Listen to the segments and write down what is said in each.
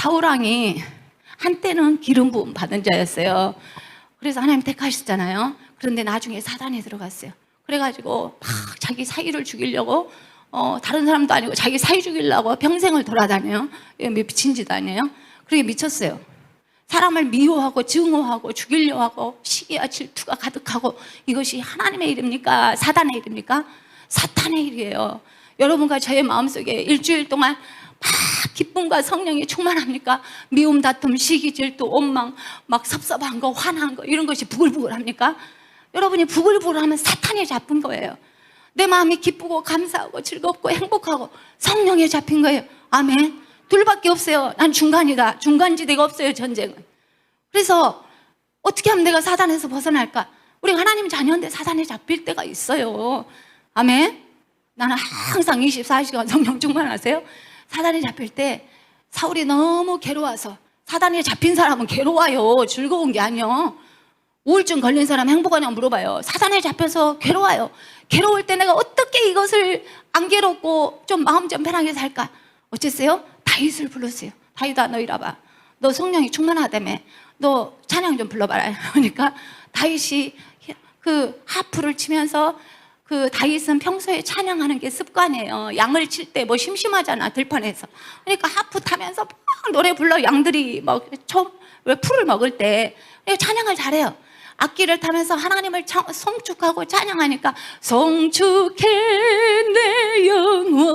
사울왕이 한때는 기름 부음 받은 자였어요. 그래서 하나님 택하셨잖아요. 그런데 나중에 사단이 들어갔어요. 그래가지고 막 자기 사위를 죽이려고 다른 사람도 아니고 자기 사위 죽이려고 평생을 돌아다녀요. 미친 짓 아니에요? 그렇게 미쳤어요. 사람을 미워하고 증오하고 죽이려 하고 시기와 질투가 가득하고, 이것이 하나님의 일입니까? 사단의 일입니까? 사탄의 일이에요. 여러분과 저의 마음속에 일주일 동안 막 기쁨과 성령이 충만합니까? 미움, 다툼, 시기, 질투, 원망, 막 섭섭한 거, 화난 거, 이런 것이 부글부글합니까? 여러분이 부글부글하면 사탄에 잡힌 거예요. 내 마음이 기쁘고 감사하고 즐겁고 행복하고 성령에 잡힌 거예요. 아멘. 둘밖에 없어요. 난 중간이다. 중간지대가 없어요, 전쟁은. 그래서 어떻게 하면 내가 사단에서 벗어날까? 우리 하나님 자녀인데 사단에 잡힐 때가 있어요. 아멘. 나는 항상 24시간 성령 충만하세요. 사단에 잡힐 때 사울이 너무 괴로워서, 사단에 잡힌 사람은 괴로워요. 즐거운 게 아니요. 우울증 걸린 사람 행복하냐고 물어봐요. 사단에 잡혀서 괴로워요. 괴로울 때 내가 어떻게 이것을 안 괴롭고 좀 마음 좀 편하게 살까? 어쨌어요? 다윗을 불렀어요. 다윗아, 너 이리 와봐. 너 성령이 충만하다며. 너 찬양 좀 불러봐라. 그러니까 다윗이 그 하프를 치면서, 그 다윗은 평소에 찬양하는 게 습관이에요. 양을 칠 때 뭐 심심하잖아, 들판에서. 그러니까 하프 타면서 막 노래 불러. 양들이 막 왜 풀을 먹을 때 찬양을 잘해요. 악기를 타면서 하나님을 송축하고 찬양하니까, 송축해 내 영혼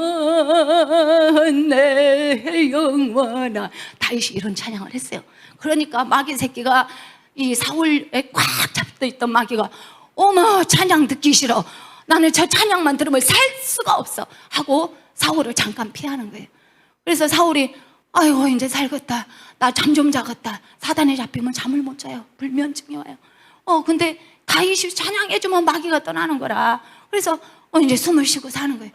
내 영혼아. 다윗이 이런 찬양을 했어요. 그러니까 마귀 새끼가, 이 사울에 꽉 잡혀있던 마귀가, 어머 찬양 듣기 싫어, 나는 저 찬양만 들으면 살 수가 없어 하고 사울을 잠깐 피하는 거예요. 그래서 사울이, 아이고 이제 살겠다, 나 잠 좀 자겠다. 사단에 잡히면 잠을 못 자요. 불면증이 와요. 근데 다윗이 찬양해주면 마귀가 떠나는 거라. 그래서 이제 숨을 쉬고 사는 거예요.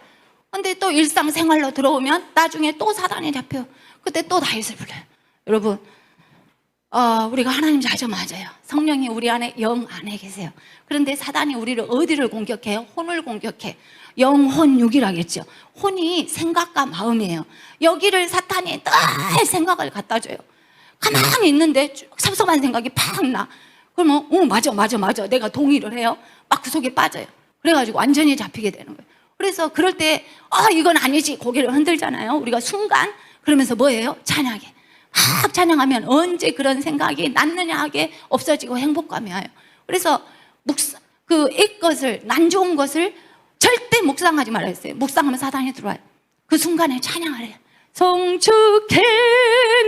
근데 또 일상생활로 들어오면 나중에 또 사단에 잡혀. 그때 또 다윗을 불러요. 여러분, 우리가 하나님 자녀 맞아요. 성령이 우리 안에, 영 안에 계세요. 그런데 사단이 우리를 어디를 공격해요? 혼을 공격해. 영혼 육이라겠죠. 혼이 생각과 마음이에요. 여기를 사탄이 늘 생각을 갖다 줘요. 가만히 있는데 섭섭한 생각이 팍 나. 그러면 맞아 내가 동의를 해요. 막 그 속에 빠져요. 그래가지고 완전히 잡히게 되는 거예요. 그래서 그럴 때 이건 아니지, 고개를 흔들잖아요. 우리가 순간. 그러면서 뭐예요? 찬양해. 막 찬양하면 언제 그런 생각이 났느냐 하게 없어지고 행복감이 와요. 그래서 난 좋은 것을 절대 묵상하지 말아야 했어요. 묵상하면 사단이 들어와요. 그 순간에 찬양을 해요. 송축해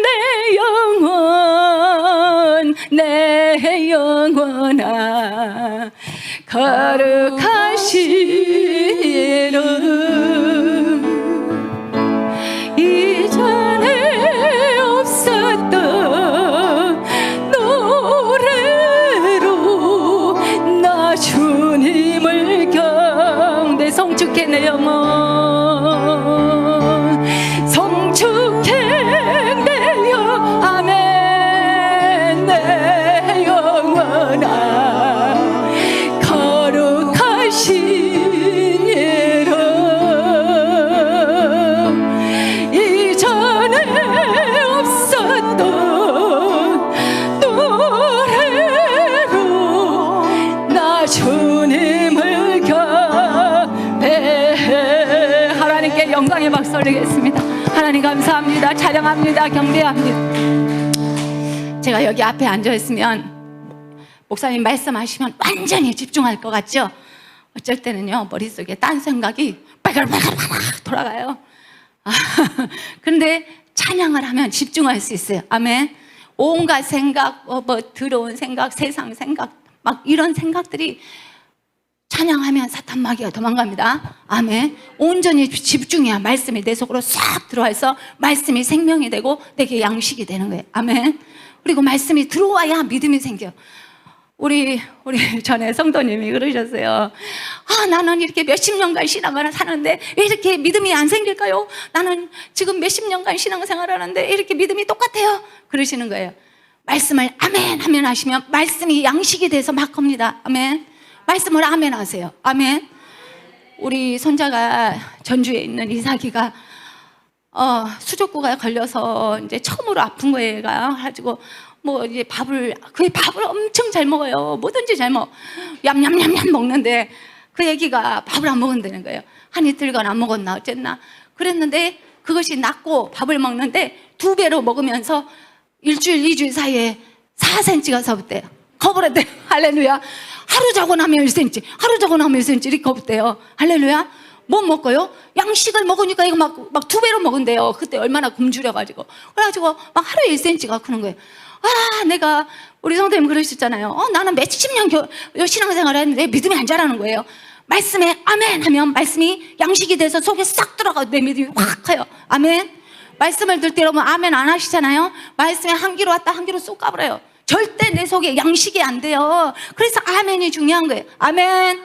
내 영혼 내 영혼아, 거룩하신 이름 이전에 없었던 노래로 나 주님을 경배. 송축해 내 영혼, 영광의 박수 올리겠습니다. 하나님 감사합니다. 찬양합니다. 경배합니다. 제가 여기 앞에 앉아있으면 목사님 말씀하시면 완전히 집중할 것 같죠? 어쩔 때는요, 머릿속에 딴 생각이 빨갈빨갈 돌아가요. 그런데 찬양을 하면 집중할 수 있어요. 아멘. 온갖 생각, 더러운 생각, 세상 생각, 막 이런 생각들이 찬양하면 사탄 마귀가 도망갑니다. 아멘. 온전히 집중해야 말씀이 내 속으로 싹 들어와서 말씀이 생명이 되고 내게 양식이 되는 거예요. 아멘. 그리고 말씀이 들어와야 믿음이 생겨요. 우리 전에 성도님이 그러셨어요. 나는 이렇게 몇십 년간 신앙을 사는데 왜 이렇게 믿음이 안 생길까요? 나는 지금 몇십 년간 신앙생활을 하는데 이렇게 믿음이 똑같아요. 그러시는 거예요. 말씀을 아멘 하면 하시면 말씀이 양식이 돼서 막 옵니다. 아멘. 말씀을 아멘 하세요. 아멘. 우리 손자가 전주에 있는 이삭이가 수족구가 걸려서 이제 처음으로 아픈 거예요. 얘가 가지고 뭐 이제 밥을 엄청 잘 먹어요. 뭐든지 잘 먹어. 얌얌얌얌 먹는데 그 애기가 밥을 안 먹는다는 거예요. 한 이틀간 안 먹었나 어쨌나 그랬는데 그것이 낫고 밥을 먹는데 2배로 먹으면서 일주일 2주일 사이에 4cm가 섭대요. 커버렸대요. 할렐루야. 하루 자고 나면 1cm, 하루 자고 나면 1cm 이렇게 커버렸대요. 할렐루야. 뭐 먹어요? 양식을 먹으니까 이거 막 2배로 먹은대요. 그때 얼마나 굶주려가지고. 그래가지고 막 하루에 1cm가 크는 거예요. 내가 우리 성도님 그러셨잖아요. 나는 몇십 년 신앙생활을 했는데 믿음이 안 자라는 거예요. 말씀에 아멘 하면 말씀이 양식이 돼서 속에 싹 들어가고 내 믿음이 확 커요. 아멘. 말씀을 들 때 여러분 아멘 안 하시잖아요. 말씀에 한 귀로 왔다 한 귀로 쏙 가버려요. 절대 내 속에 양식이 안 돼요. 그래서 아멘이 중요한 거예요. 아멘.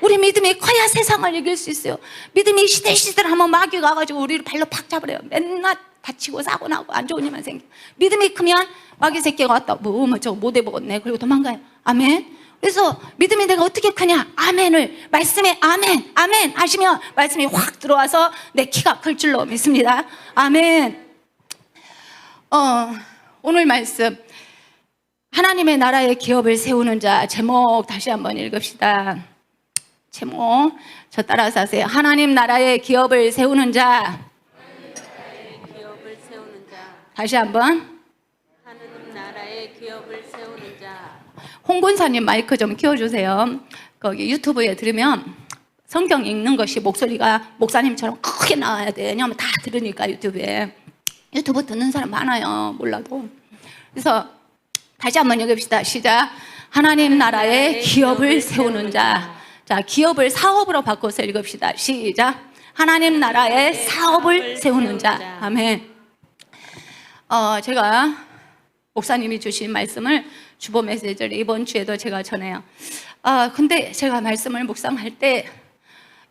우리 믿음이 커야 세상을 이길 수 있어요. 믿음이 시들시들하면 마귀가 가가지고 우리를 발로 팍 잡으래요. 맨날 다치고 사고 나고 안 좋은 일만 생겨. 믿음이 크면 마귀 새끼가 왔다. 저거 못 해먹었네. 그리고 도망가요. 아멘. 그래서 믿음이 내가 어떻게 크냐? 아멘을 말씀에 아멘 아멘 하시면 말씀이 확 들어와서 내 키가 클 줄로 믿습니다. 아멘. 오늘 말씀 하나님의 나라의 기업을 세우는 자 제목 다시 한번 읽읍시다. 제목 저 따라서 하세요. 하나님 나라의 기업을 세우는 자. 다시 한번. 하나님 나라의 기업을 세우는 자. 홍군사님 마이크 좀 키워주세요. 거기 유튜브에 들으면 성경 읽는 것이 목소리가 목사님처럼 크게 나와야 돼. 왜냐하면 다 들으니까 유튜브에. 유튜브 듣는 사람 많아요. 몰라도. 그래서 다시 한번 읽읍시다. 시작. 하나님 나라의 기업을 세우는 자. 자, 기업을 사업으로 바꿔서 읽읍시다. 시작. 하나님 나라의 사업을 세우는 자. 아멘. 제가 목사님이 주신 말씀을 주보 메시지를 이번 주에도 제가 전해요. 근데 제가 말씀을 묵상할 때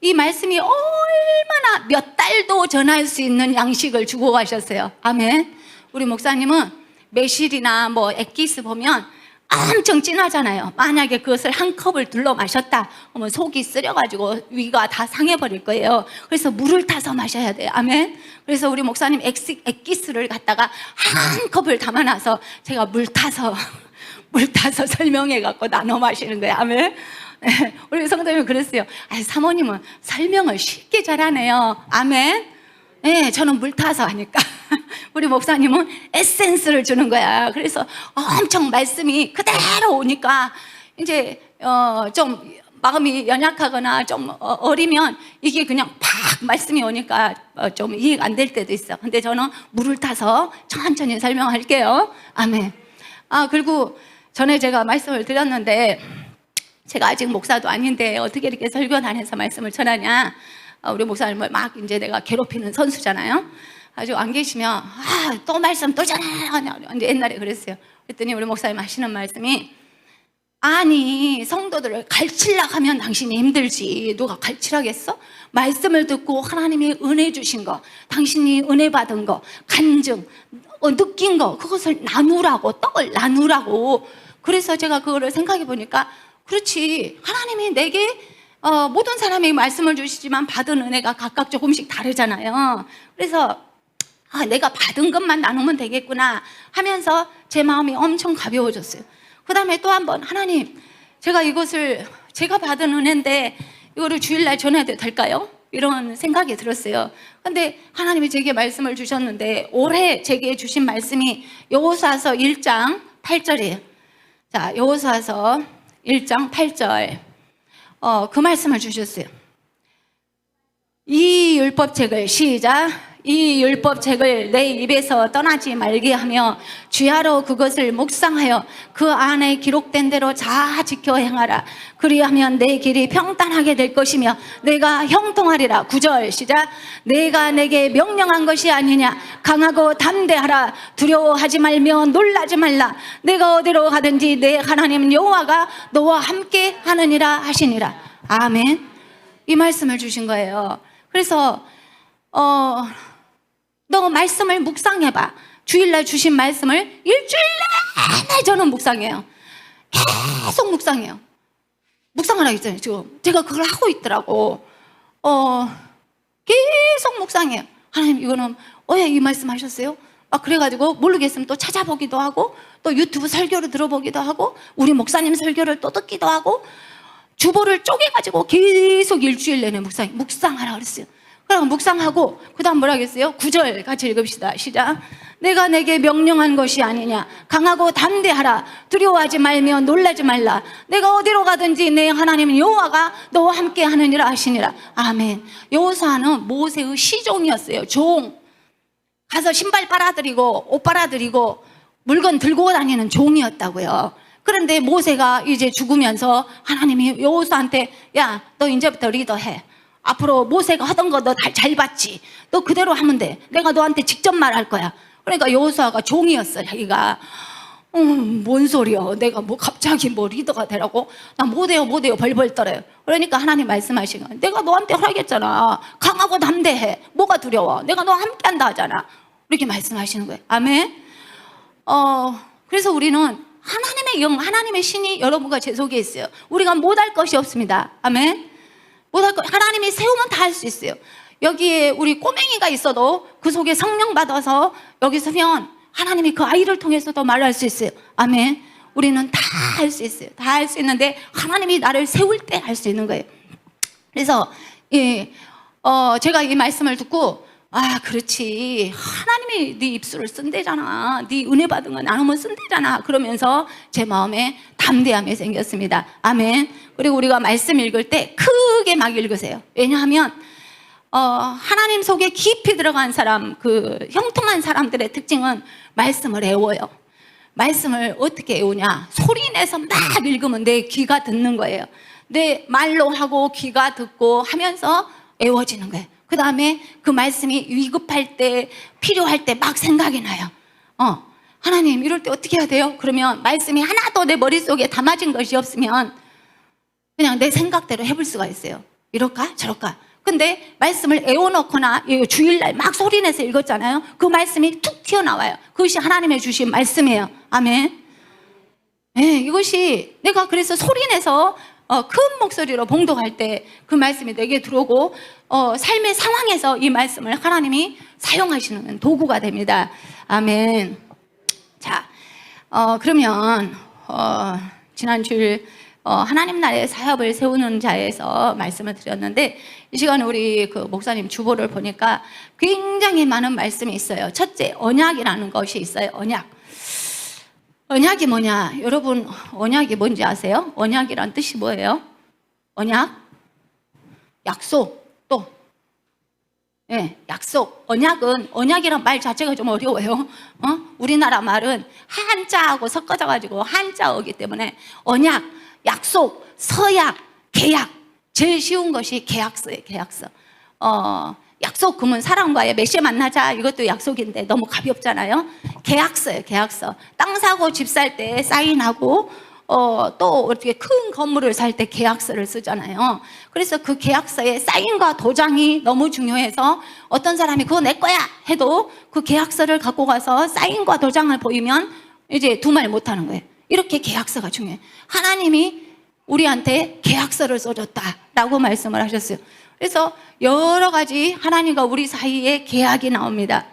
이 말씀이 얼마나 몇 달도 전할 수 있는 양식을 주고 가셨어요. 아멘. 우리 목사님은 매실이나 뭐 액기스 보면 엄청 진하잖아요. 만약에 그것을 한 컵을 둘러 마셨다 그러면 속이 쓰려가지고 위가 다 상해버릴 거예요. 그래서 물을 타서 마셔야 돼요. 아멘. 그래서 우리 목사님 액기스를 갖다가 한 컵을 담아놔서 제가 물 타서 설명해갖고 나눠 마시는 거예요. 아멘. 우리 성도님은 그랬어요. 사모님은 설명을 쉽게 잘하네요. 아멘. 네, 저는 물 타서 하니까. 우리 목사님은 에센스를 주는 거야. 그래서 엄청 말씀이 그대로 오니까 이제 좀 마음이 연약하거나 좀 어리면 이게 그냥 팍 말씀이 오니까 좀 이해가 안 될 때도 있어. 근데 저는 물을 타서 천천히 설명할게요. 아멘. 그리고 전에 제가 말씀을 드렸는데 제가 아직 목사도 아닌데 어떻게 이렇게 설교단에서 말씀을 전하냐. 우리 목사님을 막 이제 내가 괴롭히는 선수잖아요. 아주 안 계시면 또 말씀 또 전해. 이제 옛날에 그랬어요. 그랬더니 우리 목사님 하시는 말씀이 아니 성도들을 갈치려고 하면 당신이 힘들지. 누가 갈치라겠어? 말씀을 듣고 하나님이 은혜 주신 거, 당신이 은혜 받은 거, 간증, 느낀 거, 그것을 나누라고, 떡을 나누라고. 그래서 제가 그거를 생각해 보니까 그렇지. 하나님이 내게 모든 사람이 말씀을 주시지만 받은 은혜가 각각 조금씩 다르잖아요. 그래서 내가 받은 것만 나누면 되겠구나 하면서 제 마음이 엄청 가벼워졌어요. 그 다음에 또 한 번 하나님 제가 이것을 제가 받은 은혜인데 이거를 주일날 전해도 될까요? 이런 생각이 들었어요. 근데 하나님이 제게 말씀을 주셨는데 올해 제게 주신 말씀이 여호수아서 1장 8절이에요. 자, 여호수아서 1장 8절 그 말씀을 주셨어요. 이 율법책을 시작. 이 율법책을 내 입에서 떠나지 말게 하며 주야로 그것을 묵상하여 그 안에 기록된 대로 잘 지켜 행하라. 그리하면 내 길이 평탄하게 될 것이며 내가 형통하리라. 9절 시작. 내가 내게 명령한 것이 아니냐. 강하고 담대하라. 두려워하지 말며 놀라지 말라. 내가 어디로 가든지 내 하나님 여호와가 너와 함께 하느니라 하시니라. 아멘. 이 말씀을 주신 거예요. 그래서 너 말씀을 묵상해봐. 주일날 주신 말씀을 일주일 내내 저는 묵상해요. 계속 묵상해요. 묵상을 하고 있잖아요. 지금 제가 그걸 하고 있더라고. 계속 묵상해요. 하나님 이거는 왜 이 말씀하셨어요? 막 그래가지고 모르겠으면 또 찾아보기도 하고 또 유튜브 설교를 들어보기도 하고 우리 목사님 설교를 또 듣기도 하고 주보를 쪼개가지고 계속 일주일 내내 묵상하라 그랬어요. 그럼 묵상하고 그 다음 뭐라 그랬어요? 9절 같이 읽읍시다. 시작. 내가 내게 명령한 것이 아니냐. 강하고 담대하라. 두려워하지 말며 놀라지 말라. 내가 어디로 가든지 내 하나님 여호와가 너와 함께 하느니라 하시니라. 아멘. 여호수아는 모세의 시종이었어요. 종. 가서 신발 빨아들이고 옷 빨아들이고 물건 들고 다니는 종이었다고요. 그런데 모세가 이제 죽으면서 하나님이 여호수아한테 야, 너 이제부터 리더해. 앞으로 모세가 하던 거 너 잘 봤지? 너 그대로 하면 돼. 내가 너한테 직접 말할 거야. 그러니까 여호수아가 종이었어. 자기가 뭔 소리야. 내가 뭐 갑자기 뭐 리더가 되라고? 나 못해요 벌벌 떨어요. 그러니까 하나님 말씀하시는 거야. 내가 너한테 허락했잖아. 강하고 담대해. 뭐가 두려워? 내가 너와 함께 한다 하잖아. 이렇게 말씀하시는 거예요. 아멘. 그래서 우리는 하나님의 영, 하나님의 신이 여러분과 제 속에 있어요. 우리가 못할 것이 없습니다. 아멘. 못할 것, 하나님이 세우면 다 할 수 있어요. 여기에 우리 꼬맹이가 있어도 그 속에 성령 받아서 여기 서면 하나님이 그 아이를 통해서도 말할 수 있어요. 아멘. 우리는 다 할 수 있어요. 다 할 수 있는데 하나님이 나를 세울 때 할 수 있는 거예요. 그래서 제가 이 말씀을 듣고 아, 그렇지. 하나님이 네 입술을 쓴대잖아. 네 은혜 받은 거 나누면 쓴대잖아. 그러면서 제 마음에 담대함이 생겼습니다. 아멘. 그리고 우리가 말씀 읽을 때 크게 막 읽으세요. 왜냐하면 하나님 속에 깊이 들어간 사람, 그 형통한 사람들의 특징은 말씀을 애워요. 말씀을 어떻게 애우냐? 소리 내서 막 읽으면 내 귀가 듣는 거예요. 내 말로 하고 귀가 듣고 하면서 애워지는 거예요. 그 다음에 그 말씀이 위급할 때, 필요할 때 막 생각이 나요. 하나님 이럴 때 어떻게 해야 돼요? 그러면 말씀이 하나도 내 머릿속에 담아진 것이 없으면 그냥 내 생각대로 해볼 수가 있어요. 이럴까? 저럴까? 근데 말씀을 애워놓거나 주일날 막 소리내서 읽었잖아요. 그 말씀이 툭 튀어나와요. 그것이 하나님의 주신 말씀이에요. 아멘. 네, 이것이 내가 그래서 소리내서 큰 목소리로 봉독할 때 그 말씀이 내게 들어오고 삶의 상황에서 이 말씀을 하나님이 사용하시는 도구가 됩니다. 아멘. 자, 그러면 지난 주일 하나님 나라의 사역을 세우는 자에서 말씀을 드렸는데 이 시간에 우리 그 목사님 주보를 보니까 굉장히 많은 말씀이 있어요. 첫째, 언약이라는 것이 있어요. 언약. 언약이 뭐냐? 여러분, 언약이 뭔지 아세요? 언약이란 뜻이 뭐예요? 언약? 약속. 또 네, 약속. 언약이란 말 자체가 좀 어려워요. 우리나라 말은 한자하고 섞어져 가지고 한자어기 때문에 언약, 약속, 서약, 계약. 제일 쉬운 것이 계약서예요. 계약서. 약속 그러면 사람과의 몇 시에 만나자 이것도 약속인데 너무 가볍잖아요. 계약서예요. 계약서. 땅 사고 집 살 때 사인하고 또 어떻게 큰 건물을 살 때 계약서를 쓰잖아요. 그래서 그 계약서에 사인과 도장이 너무 중요해서 어떤 사람이 그거 내 거야 해도 그 계약서를 갖고 가서 사인과 도장을 보이면 이제 두 말 못하는 거예요. 이렇게 계약서가 중요해요. 하나님이 우리한테 계약서를 써줬다라고 말씀을 하셨어요. 그래서 여러 가지 하나님과 우리 사이에 계약이 나옵니다.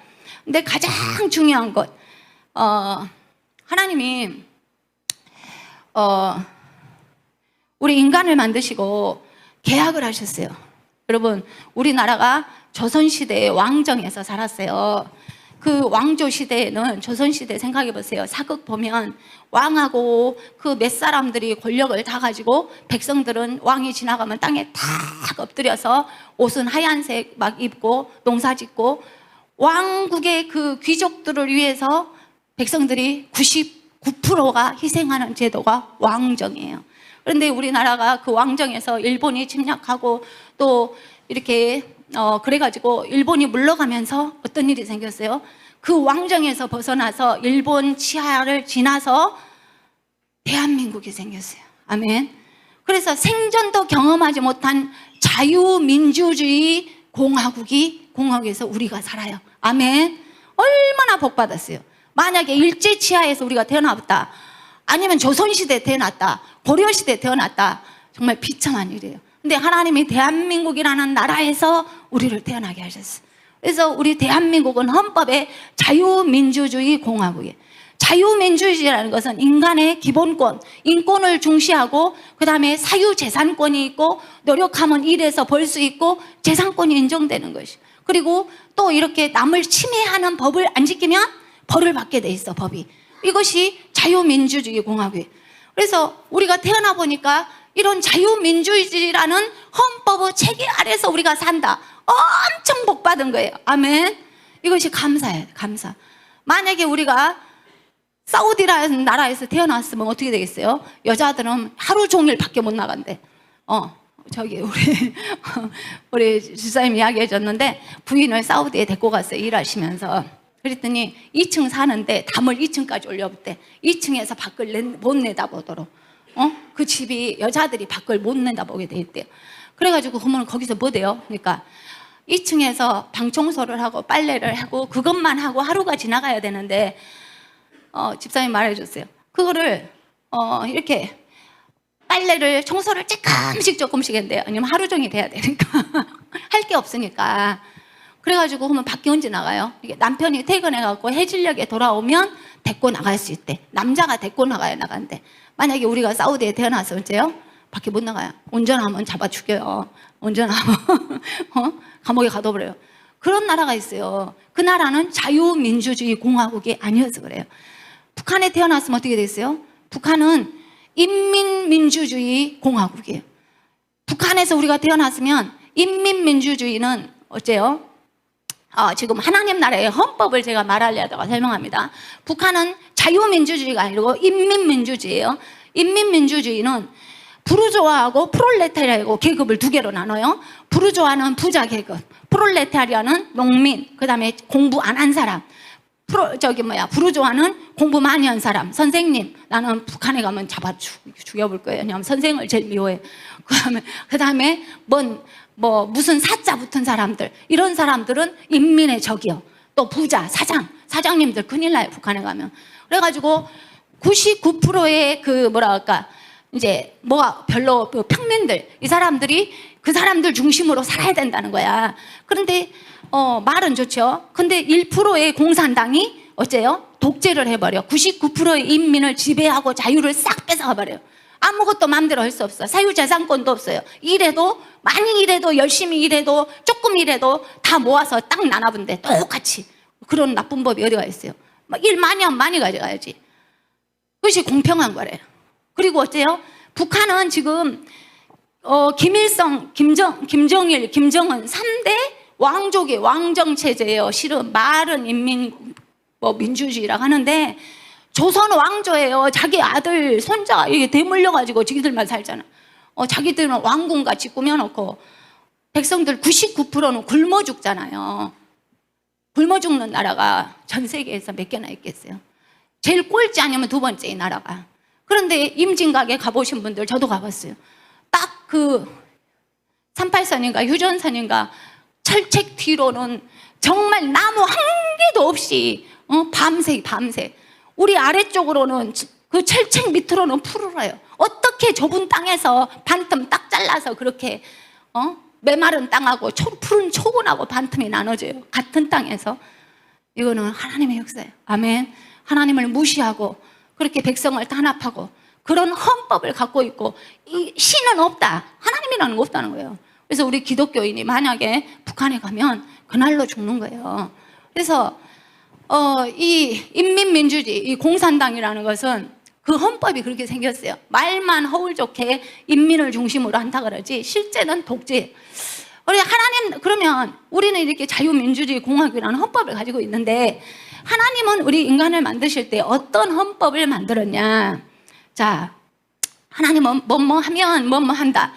근데 가장 중요한 것, 하나님이 우리 인간을 만드시고 계약을 하셨어요. 여러분, 우리나라가 조선시대의 왕정에서 살았어요. 그 왕조 시대에는, 조선시대 생각해 보세요. 사극 보면 왕하고 그 몇 사람들이 권력을 다 가지고 백성들은 왕이 지나가면 땅에 탁 엎드려서 옷은 하얀색 막 입고 농사 짓고 왕국의 그 귀족들을 위해서 백성들이 99%가 희생하는 제도가 왕정이에요. 그런데 우리나라가 그 왕정에서 일본이 침략하고 또 이렇게 그래가지고 일본이 물러가면서 어떤 일이 생겼어요? 그 왕정에서 벗어나서 일본 치하를 지나서 대한민국이 생겼어요. 아멘. 그래서 생전도 경험하지 못한 자유민주주의 공화국에서 우리가 살아요. 아멘. 얼마나 복받았어요. 만약에 일제치하에서 우리가 태어났다, 아니면 조선시대에 태어났다, 고려시대에 태어났다, 정말 비참한 일이에요. 근데 하나님이 대한민국이라는 나라에서 우리를 태어나게 하셨어요. 그래서 우리 대한민국은 헌법에 자유민주주의 공화국이에요. 자유민주주의라는 것은 인간의 기본권, 인권을 중시하고 그 다음에 사유재산권이 있고 노력하면 일해서 벌 수 있고 재산권이 인정되는 것이. 그리고 또 이렇게 남을 침해하는 법을 안 지키면 벌을 받게 돼 있어, 법이. 이것이 자유민주주의 공화국이에요. 그래서 우리가 태어나 보니까 이런 자유민주주의라는 헌법의 체계 아래서 우리가 산다. 엄청 복 받은 거예요. 아멘. 이것이 감사예요, 감사. 만약에 우리가 사우디라는 나라에서 태어났으면 어떻게 되겠어요? 여자들은 하루 종일 밖에 못 나간대. 저기 우리 집사님 이야기해 줬는데 부인을 사우디에 데리고 갔어요, 일하시면서. 그랬더니 2층 사는데 담을 2층까지 올려봤대. 2층에서 밖을 못 내다보도록. 그 집이 여자들이 밖을 못 내다보게 돼 있대요. 그래가지고 그러면 거기서 뭐 돼요? 그러니까 2층에서 방 청소를 하고 빨래를 하고 그것만 하고 하루가 지나가야 되는데 집사님 말해줬어요. 그거를 이렇게 빨래를 청소를 조금씩 한대요. 아니면 하루 종일 돼야 되니까 할 게 없으니까. 그래가지고 그러면 밖에 언제 나가요? 이게 남편이 퇴근해갖고 해질녘에 돌아오면 데리고 나갈 수 있대. 남자가 데리고 나가야 나간대. 만약에 우리가 사우디에 태어나서 어째요? 밖에 못 나가요. 운전하면 잡아 죽여요. 운전하면 감옥에 가둬버려요. 그런 나라가 있어요. 그 나라는 자유민주주의 공화국이 아니어서 그래요. 북한에 태어났으면 어떻게 됐어요? 북한은 인민민주주의 공화국이에요. 북한에서 우리가 태어났으면 인민민주주의는 어째요? 지금 하나님 나라의 헌법을 제가 말하려다가 설명합니다. 북한은 자유민주주의가 아니고 인민민주주의예요. 인민민주주의는 부르조아하고 프롤레타리아하고 계급을 두 개로 나눠요. 부르조아는 부자 계급, 프롤레타리아는 농민, 그 다음에 공부 안 한 사람. 부르조아는 공부 많이 한 사람. 선생님, 나는 북한에 가면 잡아 죽여볼 거예요. 왜냐하면 선생을 제일 미워해. 그 다음에 무슨 사자 붙은 사람들, 이런 사람들은 인민의 적이요. 또 부자, 사장님들 큰일 나요, 북한에 가면. 그래가지고 99%의 이제 별로 평민들, 이 사람들이 그 사람들 중심으로 살아야 된다는 거야. 그런데 말은 좋죠. 근데 1%의 공산당이 어째요? 독재를 해버려. 99%의 인민을 지배하고 자유를 싹 뺏어가버려요. 아무것도 마음대로 할 수 없어. 사유재산권도 없어요. 많이 일해도 열심히 일해도 조금 일해도 다 모아서 딱 나눠본대. 똑같이. 그런 나쁜 법이 어디가 있어요? 일 많이 하면 많이 가져가야지. 그것이 공평한 거래요. 그리고 어째요? 북한은 지금 김일성, 김정일, 김정은 3대 왕족의 왕정체제예요. 실은 말은 민주주의라고 하는데 조선 왕조예요. 자기 아들, 손자가 이게 대물려가지고 자기들만 살잖아. 자기들은 왕궁같이 꾸며놓고 백성들 99%는 굶어 죽잖아요. 굶어 죽는 나라가 전 세계에서 몇 개나 있겠어요. 제일 꼴찌 아니면 두 번째 이 나라가. 그런데 임진각에 가보신 분들 저도 가봤어요. 딱 38선인가 휴전선인가 철책 뒤로는 정말 나무 한 개도 없이 밤새 우리 아래쪽으로는 그 철책 밑으로는 푸르러요. 어떻게 좁은 땅에서 반틈 딱 잘라서 그렇게 메마른 땅하고 푸른 초원하고 반틈이 나눠져요. 같은 땅에서. 이거는 하나님의 역사예요. 아멘. 하나님을 무시하고 그렇게 백성을 탄압하고 그런 헌법을 갖고 있고 이 신은 없다. 하나님이라는 거 없다는 거예요. 그래서 우리 기독교인이 만약에 북한에 가면 그날로 죽는 거예요. 그래서 이 인민민주주의, 이 공산당이라는 것은 그 헌법이 그렇게 생겼어요. 말만 허울 좋게 인민을 중심으로 한다 그러지 실제는 독재. 그러면 우리는 이렇게 자유민주주의 공화국이라는 헌법을 가지고 있는데 하나님은 우리 인간을 만드실 때 어떤 헌법을 만들었냐? 자, 하나님은 뭐뭐 하면 뭐뭐 한다.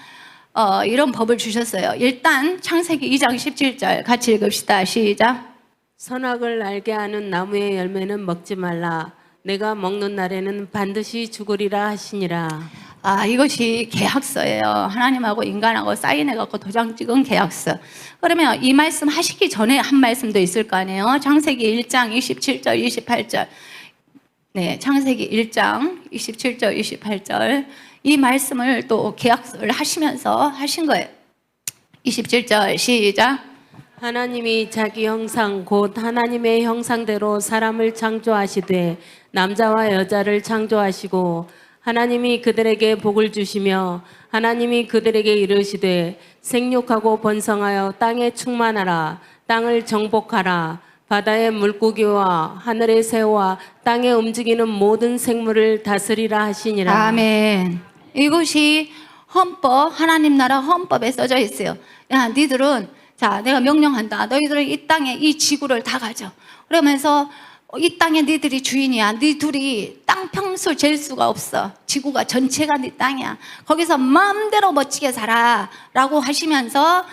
이런 법을 주셨어요. 일단 창세기 2장 17절 같이 읽읍시다. 시작. 선악을 알게 하는 나무의 열매는 먹지 말라. 내가 먹는 날에는 반드시 죽으리라 하시니라. 이것이 계약서예요. 하나님하고 인간하고 사인해갖고 도장 찍은 계약서. 그러면 이 말씀 하시기 전에 한 말씀도 있을 거 아니에요. 창세기 1장 27절 28절. 네, 창세기 1장 27절 28절. 이 말씀을 또 계약서를 하시면서 하신 거예요. 27절 시작. 하나님이 자기 형상 곧 하나님의 형상대로 사람을 창조하시되 남자와 여자를 창조하시고 하나님이 그들에게 복을 주시며 하나님이 그들에게 이르시되 생육하고 번성하여 땅에 충만하라 땅을 정복하라 바다의 물고기와 하늘의 새와 땅에 움직이는 모든 생물을 다스리라 하시니라. 아멘. 이것이 헌법, 하나님 나라 헌법에 써져 있어요. 야, 니들은, 자, 내가 명령한다. 너희들은 이 땅에 이 지구를 다 가져. 그러면서 이 땅에 니들이 주인이야. 니 둘이 땅 평수 잴 수가 없어. 지구가 전체가 네 땅이야. 거기서 마음대로 멋지게 살아. 라고 하시면서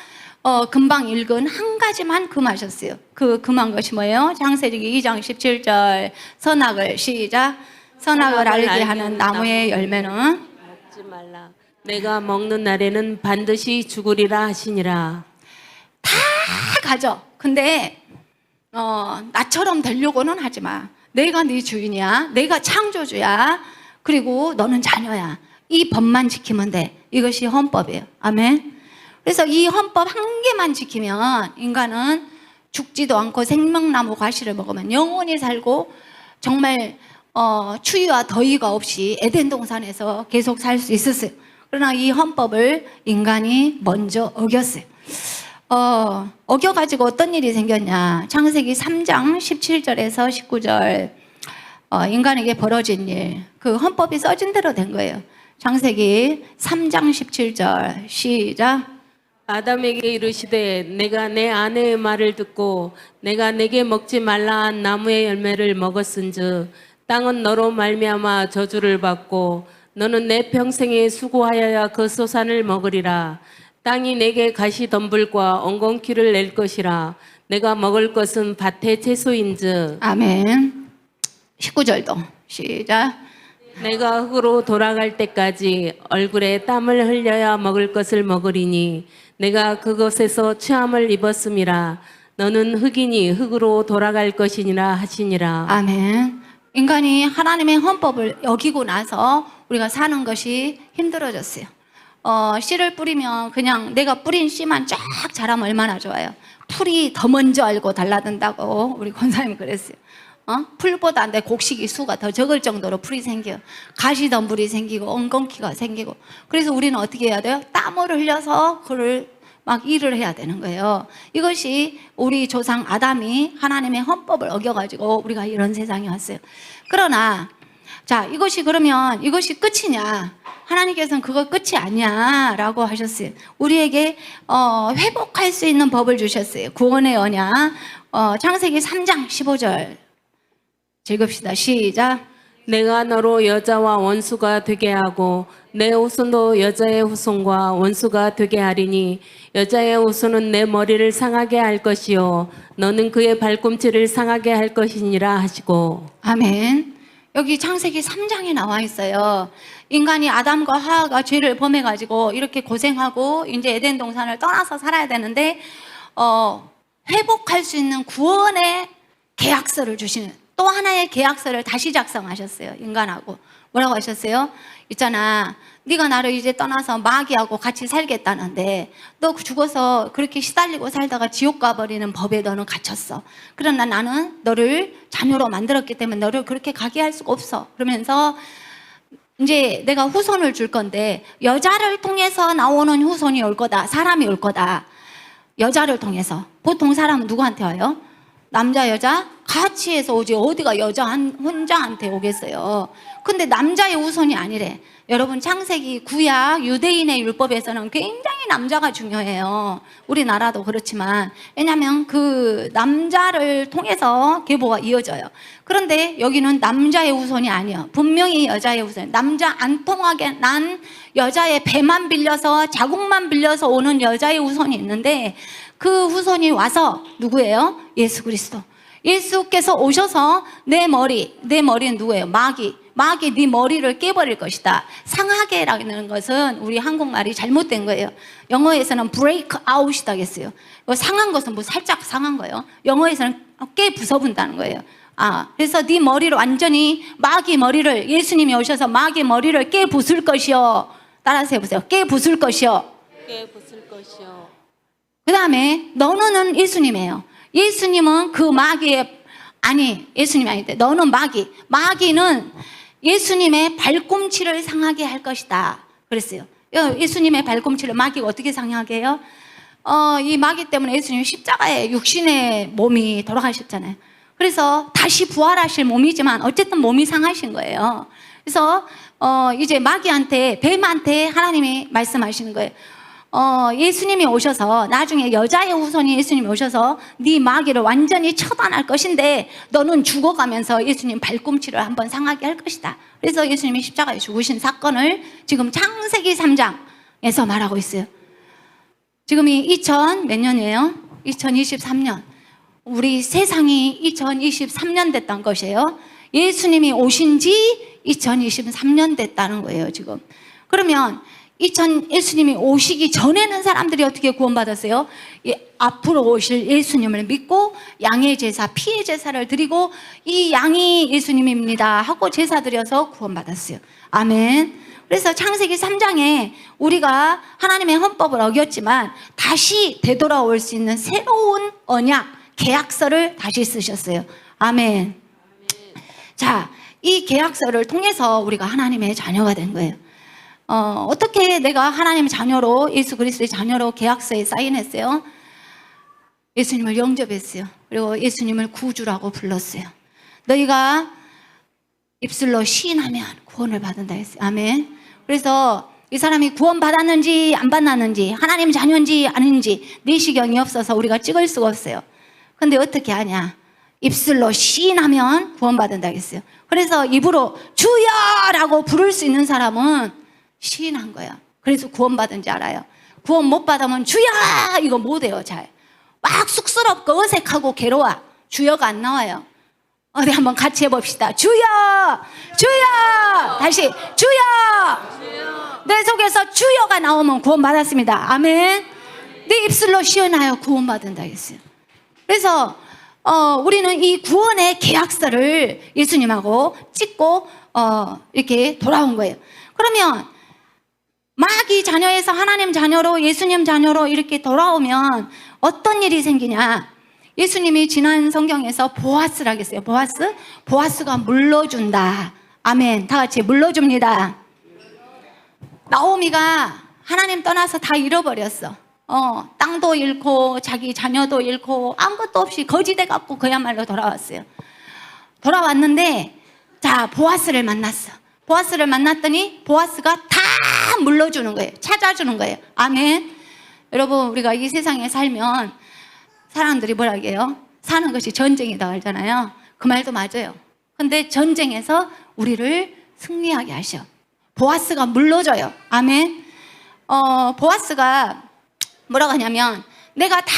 금방 읽은 한 가지만 금하셨어요. 금한 것이 뭐예요? 창세기 2장 17절. 선악을 시작. 선악을 알게 하는 나무의 열매는 먹지 말라. 내가 먹는 날에는 반드시 죽으리라 하시니라. 다 가져. 근데 나처럼 되려고는 하지 마. 내가 네 주인이야. 내가 창조주야. 그리고 너는 자녀야. 이 법만 지키면 돼. 이것이 헌법이에요. 아멘. 그래서 이 헌법 한 개만 지키면 인간은 죽지도 않고 생명나무 과실을 먹으면 영원히 살고 정말 추위와 더위가 없이 에덴 동산에서 계속 살 수 있었어요. 그러나 이 헌법을 인간이 먼저 어겼어요. 어겨가지고 어떤 일이 생겼냐. 창세기 3장 17절에서 19절 인간에게 벌어진 일, 그 헌법이 써진 대로 된 거예요. 창세기 3장 17절 시작. 아담에게 이르시되 내가 내 아내의 말을 듣고 내가 내게 먹지 말라 한 나무의 열매를 먹었은즉 땅은 너로 말미암아 저주를 받고 너는 내 평생에 수고하여야 그 소산을 먹으리라. 땅이 내게 가시덤불과 엉겅퀴를 낼 것이라. 내가 먹을 것은 밭의 채소인즉. 아멘. 19절도 시작. 내가 흙으로 돌아갈 때까지 얼굴에 땀을 흘려야 먹을 것을 먹으리니 내가 그것에서 취함을 입었음이라. 너는 흙이니 흙으로 돌아갈 것이니라 하시니라. 아멘. 인간이 하나님의 헌법을 어기고 나서 우리가 사는 것이 힘들어졌어요. 씨를 뿌리면 그냥 내가 뿌린 씨만 쫙 자라면 얼마나 좋아요. 풀이 더 먼저 알고 달라든다고 우리 권사님이 그랬어요. 풀보다 내 곡식이 수가 더 적을 정도로 풀이 생겨. 가시덤불이 생기고 엉겅퀴가 생기고. 그래서 우리는 어떻게 해야 돼요? 땀을 흘려서 그를 막 일을 해야 되는 거예요. 이것이 우리 조상 아담이 하나님의 헌법을 어겨가지고 우리가 이런 세상에 왔어요. 그러나 자, 이것이 그러면 이것이 끝이냐? 하나님께서는 그거 끝이 아니야 라고 하셨어요. 우리에게 회복할 수 있는 법을 주셨어요. 구원의 언약. 창세기 3장 15절 읽읍시다. 시작. 내가 너로 여자와 원수가 되게 하고 내 후손도 여자의 후손과 원수가 되게 하리니 여자의 후손은 내 머리를 상하게 할 것이요 너는 그의 발꿈치를 상하게 할 것이니라 하시고. 아멘. 여기 창세기 3장에 나와 있어요. 인간이 아담과 하와가 죄를 범해가지고 이렇게 고생하고 이제 에덴 동산을 떠나서 살아야 되는데 회복할 수 있는 구원의 계약서를 주시는 또 하나의 계약서를 다시 작성하셨어요. 인간하고 뭐라고 하셨어요? 있잖아, 네가 나를 이제 떠나서 마귀하고 같이 살겠다는데 너 죽어서 그렇게 시달리고 살다가 지옥 가버리는 법에 너는 갇혔어. 그러나 나는 너를 자녀로 만들었기 때문에 너를 그렇게 가게 할 수가 없어. 그러면서 이제 내가 후손을 줄 건데 여자를 통해서 나오는 후손이 올 거다. 사람이 올 거다. 여자를 통해서. 보통 사람은 누구한테 와요? 남자 여자 같이 해서 오지 어디가 여자 혼자한테 오겠어요. 근데 남자의 후손이 아니래. 여러분 창세기 구약 유대인의 율법에서는 굉장히 남자가 중요해요. 우리나라도 그렇지만 왜냐하면 그 남자를 통해서 계보가 이어져요. 그런데 여기는 남자의 후손이 아니에요. 분명히 여자의 후손. 남자 안 통하게 난 여자의 배만 빌려서 자궁만 빌려서 오는 여자의 후손이 있는데 그 후손이 와서 누구예요? 예수 그리스도. 예수께서 오셔서 내 머리는 누구예요? 마귀 네 머리를 깨버릴 것이다. 상하게라는 것은 우리 한국말이 잘못된 거예요. 영어에서는 break out이다 했어요. 상한 것은 뭐 살짝 상한 거예요. 영어에서는 깨 부숴본다는 거예요. 그래서 네 머리를 완전히 마귀 머리를 예수님이 오셔서 마귀 머리를 깨 부술 것이요. 따라서 해보세요. 깨 부술 것이요. 깨 부술 것이요. 그 다음에 너는 예수님이에요. 예수님은 그 마귀의, 아니, 예수님이 아닌데, 너는 마귀. 마귀는 예수님의 발꿈치를 상하게 할 것이다. 그랬어요. 예수님의 발꿈치를 마귀가 어떻게 상하게 해요? 이 마귀 때문에 예수님이 십자가에 육신의 몸이 돌아가셨잖아요. 그래서 다시 부활하실 몸이지만 어쨌든 몸이 상하신 거예요. 그래서 이제 마귀한테, 뱀한테 하나님이 말씀하시는 거예요. 예수님이 오셔서, 나중에 여자의 후손이 예수님이 오셔서 네 마귀를 완전히 처단할 것인데 너는 죽어가면서 예수님 발꿈치를 한번 상하게 할 것이다. 그래서 예수님이 십자가에 죽으신 사건을 지금 창세기 3장에서 말하고 있어요. 지금이 몇 년이에요? 2023년. 우리 세상이 2023년 됐던 것이에요. 예수님이 오신 지 2023년 됐다는 거예요, 지금. 그러면 예수님이 오시기 전에는 사람들이 어떻게 구원받았어요? 앞으로 오실 예수님을 믿고 양의 제사, 피의 제사를 드리고 이 양이 예수님입니다 하고 제사 드려서 구원받았어요. 아멘. 그래서 창세기 3장에 우리가 하나님의 헌법을 어겼지만 다시 되돌아올 수 있는 새로운 언약, 계약서를 다시 쓰셨어요. 아멘. 자, 이 계약서를 통해서 우리가 하나님의 자녀가 된 거예요. 어떻게 내가 하나님의 자녀로, 예수 그리스도의 자녀로 계약서에 사인했어요? 예수님을 영접했어요. 그리고 예수님을 구주라고 불렀어요. 너희가 입술로 시인하면 구원을 받는다 했어요. 아멘. 그래서 이 사람이 구원받았는지 안 받았는지, 하나님 자녀인지 아닌지 내시경이 없어서 우리가 찍을 수가 없어요. 근데 어떻게 하냐? 입술로 시인하면 구원받는다 했어요. 그래서 입으로 주여라고 부를 수 있는 사람은 시인한 거야. 그래서 구원받은 줄 알아요. 구원 못 받으면 주여 이거 못해요. 잘 막 쑥스럽고 어색하고 괴로워. 주여가 안 나와요. 우리 한번 같이 해봅시다. 주여, 주여. 다시 주여. 내 속에서 주여가 나오면 구원받았습니다. 아멘. 내 입술로 시인하여 구원받은다 했어요. 그래서 우리는 이 구원의 계약서를 예수님하고 찍고 이렇게 돌아온 거예요. 그러면 마귀 자녀에서 하나님 자녀로, 예수님 자녀로 이렇게 돌아오면 어떤 일이 생기냐? 예수님이 지난 성경에서 보아스라고 했어요. 보아스? 보아스가 물러준다. 아멘. 다 같이 물러줍니다. 나오미가 하나님 떠나서 다 잃어버렸어. 땅도 잃고 자기 자녀도 잃고 아무것도 없이 거지돼 갖고 그야말로 돌아왔어요. 돌아왔는데 자, 보아스를 만났어. 보아스를 만났더니 보아스가 다 물러주는 거예요. 찾아주는 거예요. 아멘. 여러분, 우리가 이 세상에 살면 사람들이 뭐라 해요? 사는 것이 전쟁이다 하잖아요. 그 말도 맞아요. 근데 전쟁에서 우리를 승리하게 하셔. 보아스가 물러줘요. 아멘. 보아스가 뭐라고 하냐면 내가 다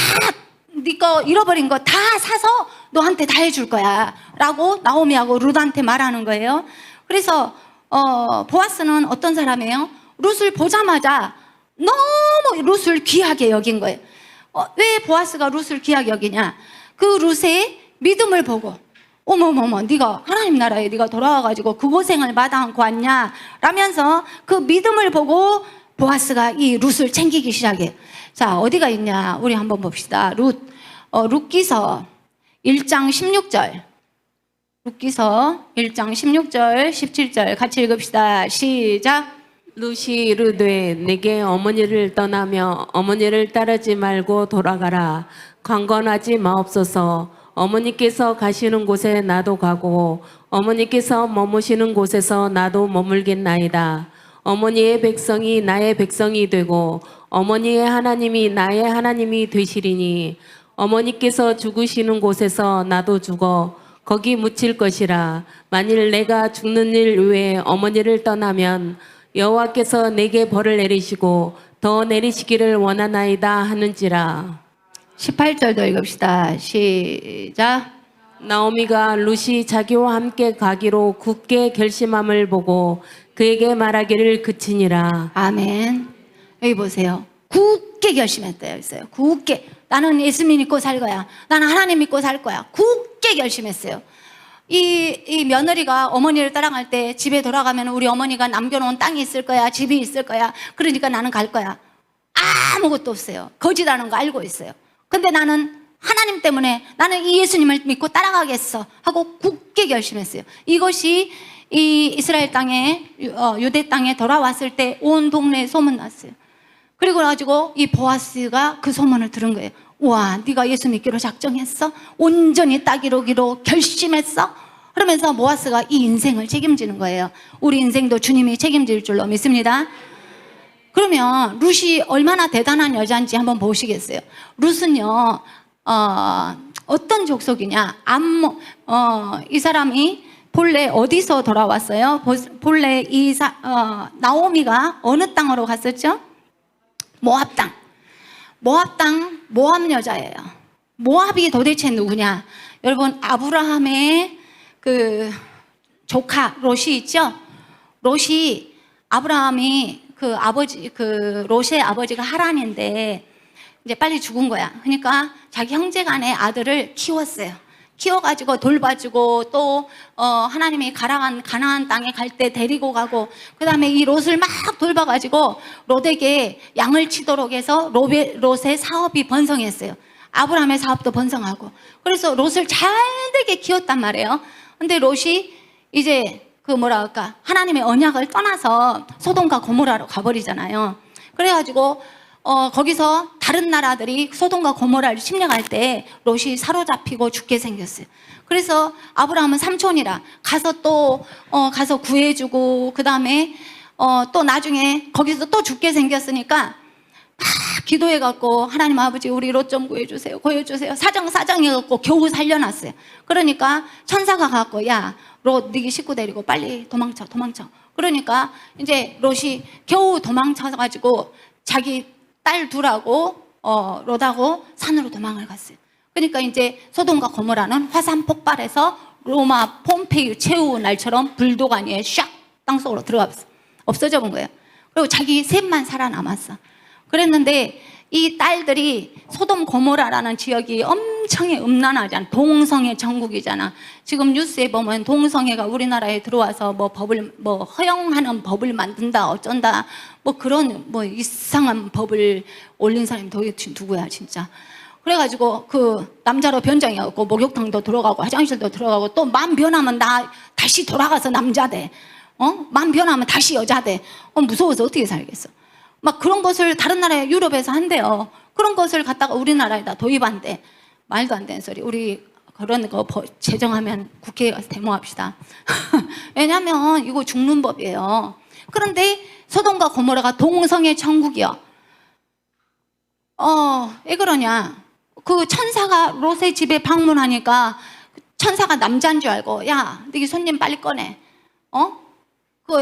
네 거 잃어버린 거 다 사서 너한테 다 해줄 거야 라고 나오미하고 룻한테 말하는 거예요. 그래서 보아스는 어떤 사람이에요? 룻을 보자마자 너무 룻을 귀하게 여긴 거예요. 왜 보아스가 룻을 귀하게 여기냐? 그 룻의 믿음을 보고 어머머머 네가 하나님 나라에 네가 돌아와가지고 그 고생을 마다 않고 왔냐 라면서 그 믿음을 보고 보아스가 이 룻을 챙기기 시작해요. 자, 어디가 있냐? 우리 한번 봅시다. 룻기서 1장 16절. 룻기서 1장 16절 17절 같이 읽읍시다. 시작. 룻이 이르되 내게 어머니를 떠나며 어머니를 따르지 말고 돌아가라. 강건하지 마옵소서. 어머니께서 가시는 곳에 나도 가고 어머니께서 머무시는 곳에서 나도 머물겠나이다. 어머니의 백성이 나의 백성이 되고 어머니의 하나님이 나의 하나님이 되시리니 어머니께서 죽으시는 곳에서 나도 죽어 거기 묻힐 것이라. 만일 내가 죽는 일 외에 어머니를 떠나면 여호와께서 내게 벌을 내리시고 더 내리시기를 원하나이다 하는지라. 18절도 읽읍시다. 시작. 나오미가 룻이 자기와 함께 가기로 굳게 결심함을 보고 그에게 말하기를 그치니라. 아멘. 여기 보세요. 굳게 결심했대요. 있어요. 굳게. 나는 예수님 믿고 살 거야. 나는 하나님 믿고 살 거야. 굳게 결심했어요. 이 며느리가 어머니를 따라갈 때 집에 돌아가면 우리 어머니가 남겨놓은 땅이 있을 거야. 집이 있을 거야. 그러니까 나는 갈 거야. 아무것도 없어요. 거지라는 거 알고 있어요. 근데 나는 하나님 때문에 나는 이 예수님을 믿고 따라가겠어 하고 굳게 결심했어요. 이것이 이 이스라엘 땅에 유대 땅에 돌아왔을 때 온 동네에 소문났어요. 그리고 가지고 이 보아스가 그 소문을 들은 거예요. 와, 네가 예수 믿기로 작정했어? 온전히 따기로 결심했어? 그러면서 보아스가 이 인생을 책임지는 거예요. 우리 인생도 주님이 책임질 줄로 믿습니다. 그러면 룻이 얼마나 대단한 여자인지 한번 보시겠어요? 룻은요, 어떤 족속이냐? 이 사람이 본래 어디서 돌아왔어요? 본래 나오미가 어느 땅으로 갔었죠? 모압 땅. 모압 여자예요. 모압이 도대체 누구냐? 여러분, 아브라함의 그 조카 롯이 있죠? 롯이 아브라함이 롯의 아버지가 하란인데 이제 빨리 죽은 거야. 그러니까 자기 형제간의 아들을 키웠어요. 키워가지고 돌봐주고 또 하나님이 가라간 가나안 땅에 갈 때 데리고 가고, 그 다음에 이 롯을 막 돌봐가지고 롯에게 양을 치도록 해서 롯의 사업이 번성했어요. 아브라함의 사업도 번성하고. 그래서 롯을 잘되게 키웠단 말이에요. 근데 롯이 이제 하나님의 언약을 떠나서 소돔과 고모라로 가버리잖아요. 그래가지고 거기서 다른 나라들이 소돔과 고모라를 침략할 때 롯이 사로잡히고 죽게 생겼어요. 그래서 아브라함은 삼촌이라 가서 구해주고, 그 다음에 또 나중에 거기서 또 죽게 생겼으니까 막 기도해갖고 하나님 아버지 우리 롯 좀 구해주세요. 사정해갖고 겨우 살려놨어요. 그러니까 천사가 갖고 야, 롯 네 식구 데리고 빨리 도망쳐. 그러니까 이제 롯이 겨우 도망쳐가지고 자기 딸 둘하고 롯하고 산으로 도망을 갔어요. 그러니까 이제 소돔과 고모라는 화산 폭발해서 로마 폼페이 최후 날처럼 불도가니에 샥 땅속으로 들어갔어. 없어져 본 거예요. 그리고 자기 셋만 살아남았어. 그랬는데 이 딸들이 소돔 고모라라는 지역이 엄청나게 음란하잖아. 동성애 전국이잖아. 지금 뉴스에 보면 동성애가 우리나라에 들어와서 허용하는 법을 만든다 어쩐다 그런 이상한 법을 올린 사람이 도대체 누구야 진짜. 그래가지고 그 남자로 변장해갖고 목욕탕도 들어가고 화장실도 들어가고, 또 마음 변하면 다시 돌아가서 남자 돼. 마음 변하면 다시 여자 돼. 무서워서 어떻게 살겠어. 막 그런 것을 다른 나라에 유럽에서 한대요. 그런 것을 갖다가 우리나라에다 도입한대. 말도 안 되는 소리. 우리 그런 거 제정하면 국회에 가서 데모합시다. 왜냐면 이거 죽는 법이에요. 그런데 소돔과 고모라가 동성애 천국이요. 왜 그러냐? 그 천사가 롯의 집에 방문하니까 천사가 남자인 줄 알고 야, 네 손님 빨리 꺼내.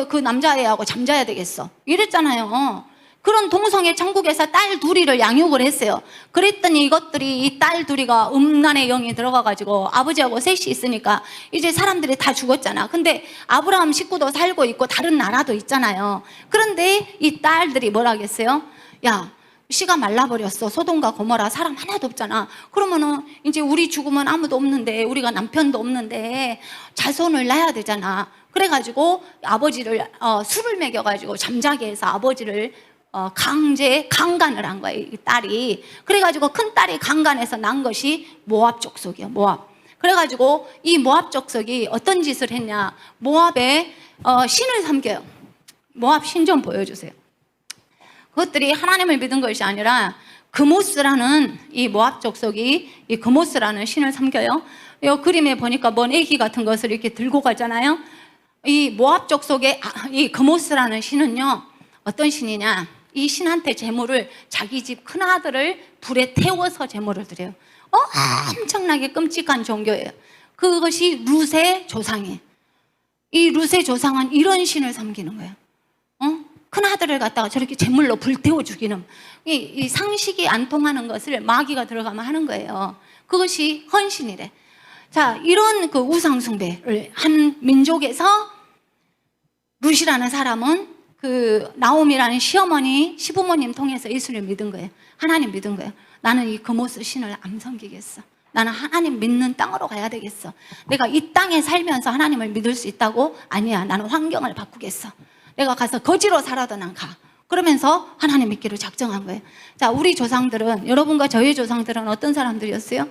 그 남자애하고 잠자야 되겠어. 이랬잖아요. 그런 동성애 천국에서 딸 둘이를 양육을 했어요. 그랬더니 이 딸 둘이가 음란의 영이 들어가가지고 아버지하고 셋이 있으니까 이제 사람들이 다 죽었잖아. 근데 아브라함 식구도 살고 있고 다른 나라도 있잖아요. 그런데 이 딸들이 뭐라 하겠어요? 야, 씨가 말라버렸어. 소돔과 고모라 사람 하나도 없잖아. 그러면은 이제 우리 죽으면 아무도 없는데, 우리가 남편도 없는데 자손을 낳아야 되잖아. 그래가지고 아버지를 술을 먹여가지고 잠자게 해서 아버지를 강제 강간을 한 거예요, 이 딸이. 그래가지고 큰 딸이 강간해서 난 것이 모압 족속이에요, 모압. 그래가지고 이 모압 족속이 어떤 짓을 했냐? 모압에 신을 섬겨요. 모압 신 좀 보여주세요. 그것들이 하나님을 믿은 것이 아니라 그모스라는 이 모압 족속이 이 그모스라는 신을 섬겨요. 이 그림에 보니까 뭔 애기 같은 것을 이렇게 들고 가잖아요. 이 모압 족속의 이 그모스라는 신은요, 어떤 신이냐? 이 신한테 제물을, 자기 집 큰아들을 불에 태워서 제물을 드려요. 엄청나게 끔찍한 종교예요. 그것이 룻의 조상이에요. 이 룻의 조상은 이런 신을 섬기는 거예요. 큰아들을 갖다가 저렇게 제물로 불태워 죽이는, 이 상식이 안 통하는 것을 마귀가 들어가면 하는 거예요. 그것이 헌신이래. 자, 이런 그 우상숭배를 한 민족에서 룻이라는 사람은 그 나옴이라는 시부모님 통해서 예수를 믿은 거예요. 하나님 믿은 거예요. 나는 이 그모스 신을 안 섬기겠어. 나는 하나님 믿는 땅으로 가야 되겠어. 내가 이 땅에 살면서 하나님을 믿을 수 있다고? 아니야. 나는 환경을 바꾸겠어. 내가 가서 거지로 살아도 난 가. 그러면서 하나님 믿기로 작정한 거예요. 자, 우리 조상들은, 여러분과 저희 조상들은 어떤 사람들이었어요?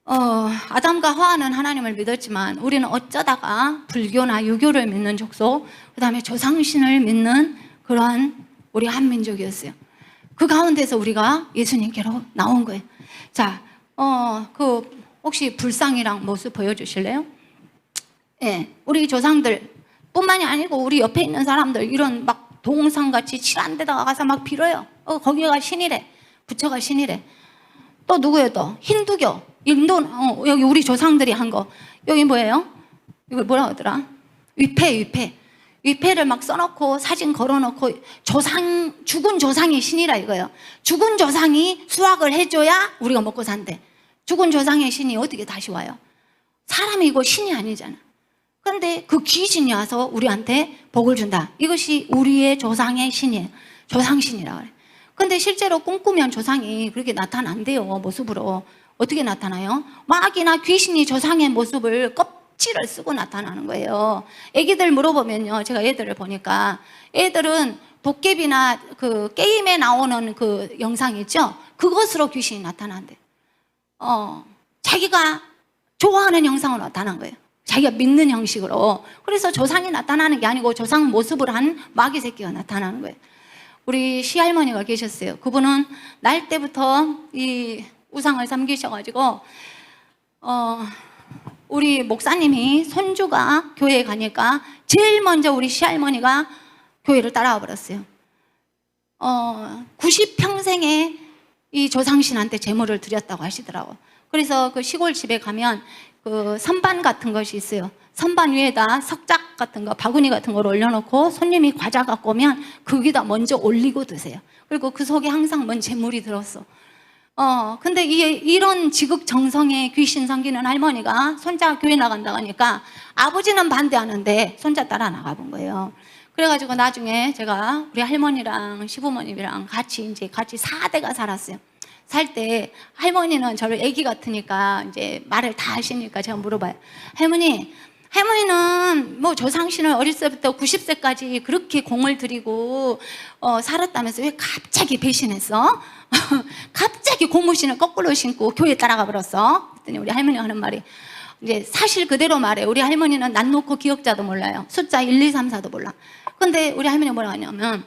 아담과 하와는 하나님을 믿었지만 우리는 어쩌다가 불교나 유교를 믿는 족속, 그 다음에 조상신을 믿는 그러한 우리 한민족이었어요. 그 가운데서 우리가 예수님께로 나온 거예요. 자, 혹시 불상이랑 모습 보여주실래요? 예, 우리 조상들 뿐만이 아니고 우리 옆에 있는 사람들 이런 막 동상같이 칠한 데다가 가서 막 빌어요. 거기가 신이래. 부처가 신이래. 또 누구예요 또? 힌두교. 인도, 여기 우리 조상들이 한 거. 여기 뭐예요? 이걸 뭐라 하더라? 위패. 위패를 막 써놓고 사진 걸어놓고 죽은 조상이 신이라 이거예요. 죽은 조상이 수확을 해줘야 우리가 먹고 산대. 죽은 조상의 신이 어떻게 다시 와요? 사람이 이거 신이 아니잖아. 그런데 그 귀신이 와서 우리한테 복을 준다. 이것이 우리의 조상의 신이에요. 조상신이라고 그래. 근데 실제로 꿈꾸면 조상이 그렇게 나타난대요. 모습으로. 어떻게 나타나요? 마귀나 귀신이 조상의 모습을 껍질을 쓰고 나타나는 거예요. 애기들 물어보면요. 제가 애들을 보니까 애들은 도깨비나 그 게임에 나오는 그 영상 있죠? 그것으로 귀신이 나타난대. 자기가 좋아하는 영상으로 나타난 거예요. 자기가 믿는 형식으로. 그래서 조상이 나타나는 게 아니고 조상 모습을 한 마귀 새끼가 나타나는 거예요. 우리 시할머니가 계셨어요. 그분은 날 때부터 이 우상을 섬기셔가지고 우리 목사님이 손주가 교회에 가니까 제일 먼저 우리 시할머니가 교회를 따라와 버렸어요. 90평생에 이 조상신한테 제물을 드렸다고 하시더라고요. 그래서 그 시골 집에 가면 그 선반 같은 것이 있어요. 선반 위에다 석작 같은 거, 바구니 같은 걸 올려놓고 손님이 과자 갖고 오면 거기다 먼저 올리고 드세요. 그리고 그 속에 항상 뭔 재물이 들었어. 근데 이런 지극정성의 귀신 섬기는 할머니가 손자 교회 나간다고 하니까 아버지는 반대하는데 손자 따라 나가본 거예요. 그래가지고 나중에 제가 우리 할머니랑 시부모님이랑 같이 4대가 살았어요. 살 때 할머니는 저를 애기 같으니까 이제 말을 다 하시니까 제가 물어봐요. 할머니는 뭐 조상신을 어릴 때부터 90세까지 그렇게 공을 들이고 살았다면서 왜 갑자기 배신했어? 갑자기 고무신을 거꾸로 신고 교회 따라가 버렸어? 그랬더니 우리 할머니가 하는 말이 이제 사실 그대로 말해. 우리 할머니는 난 놓고 기억자도 몰라요. 숫자 1, 2, 3, 4도 몰라. 근데 우리 할머니가 뭐라고 하냐면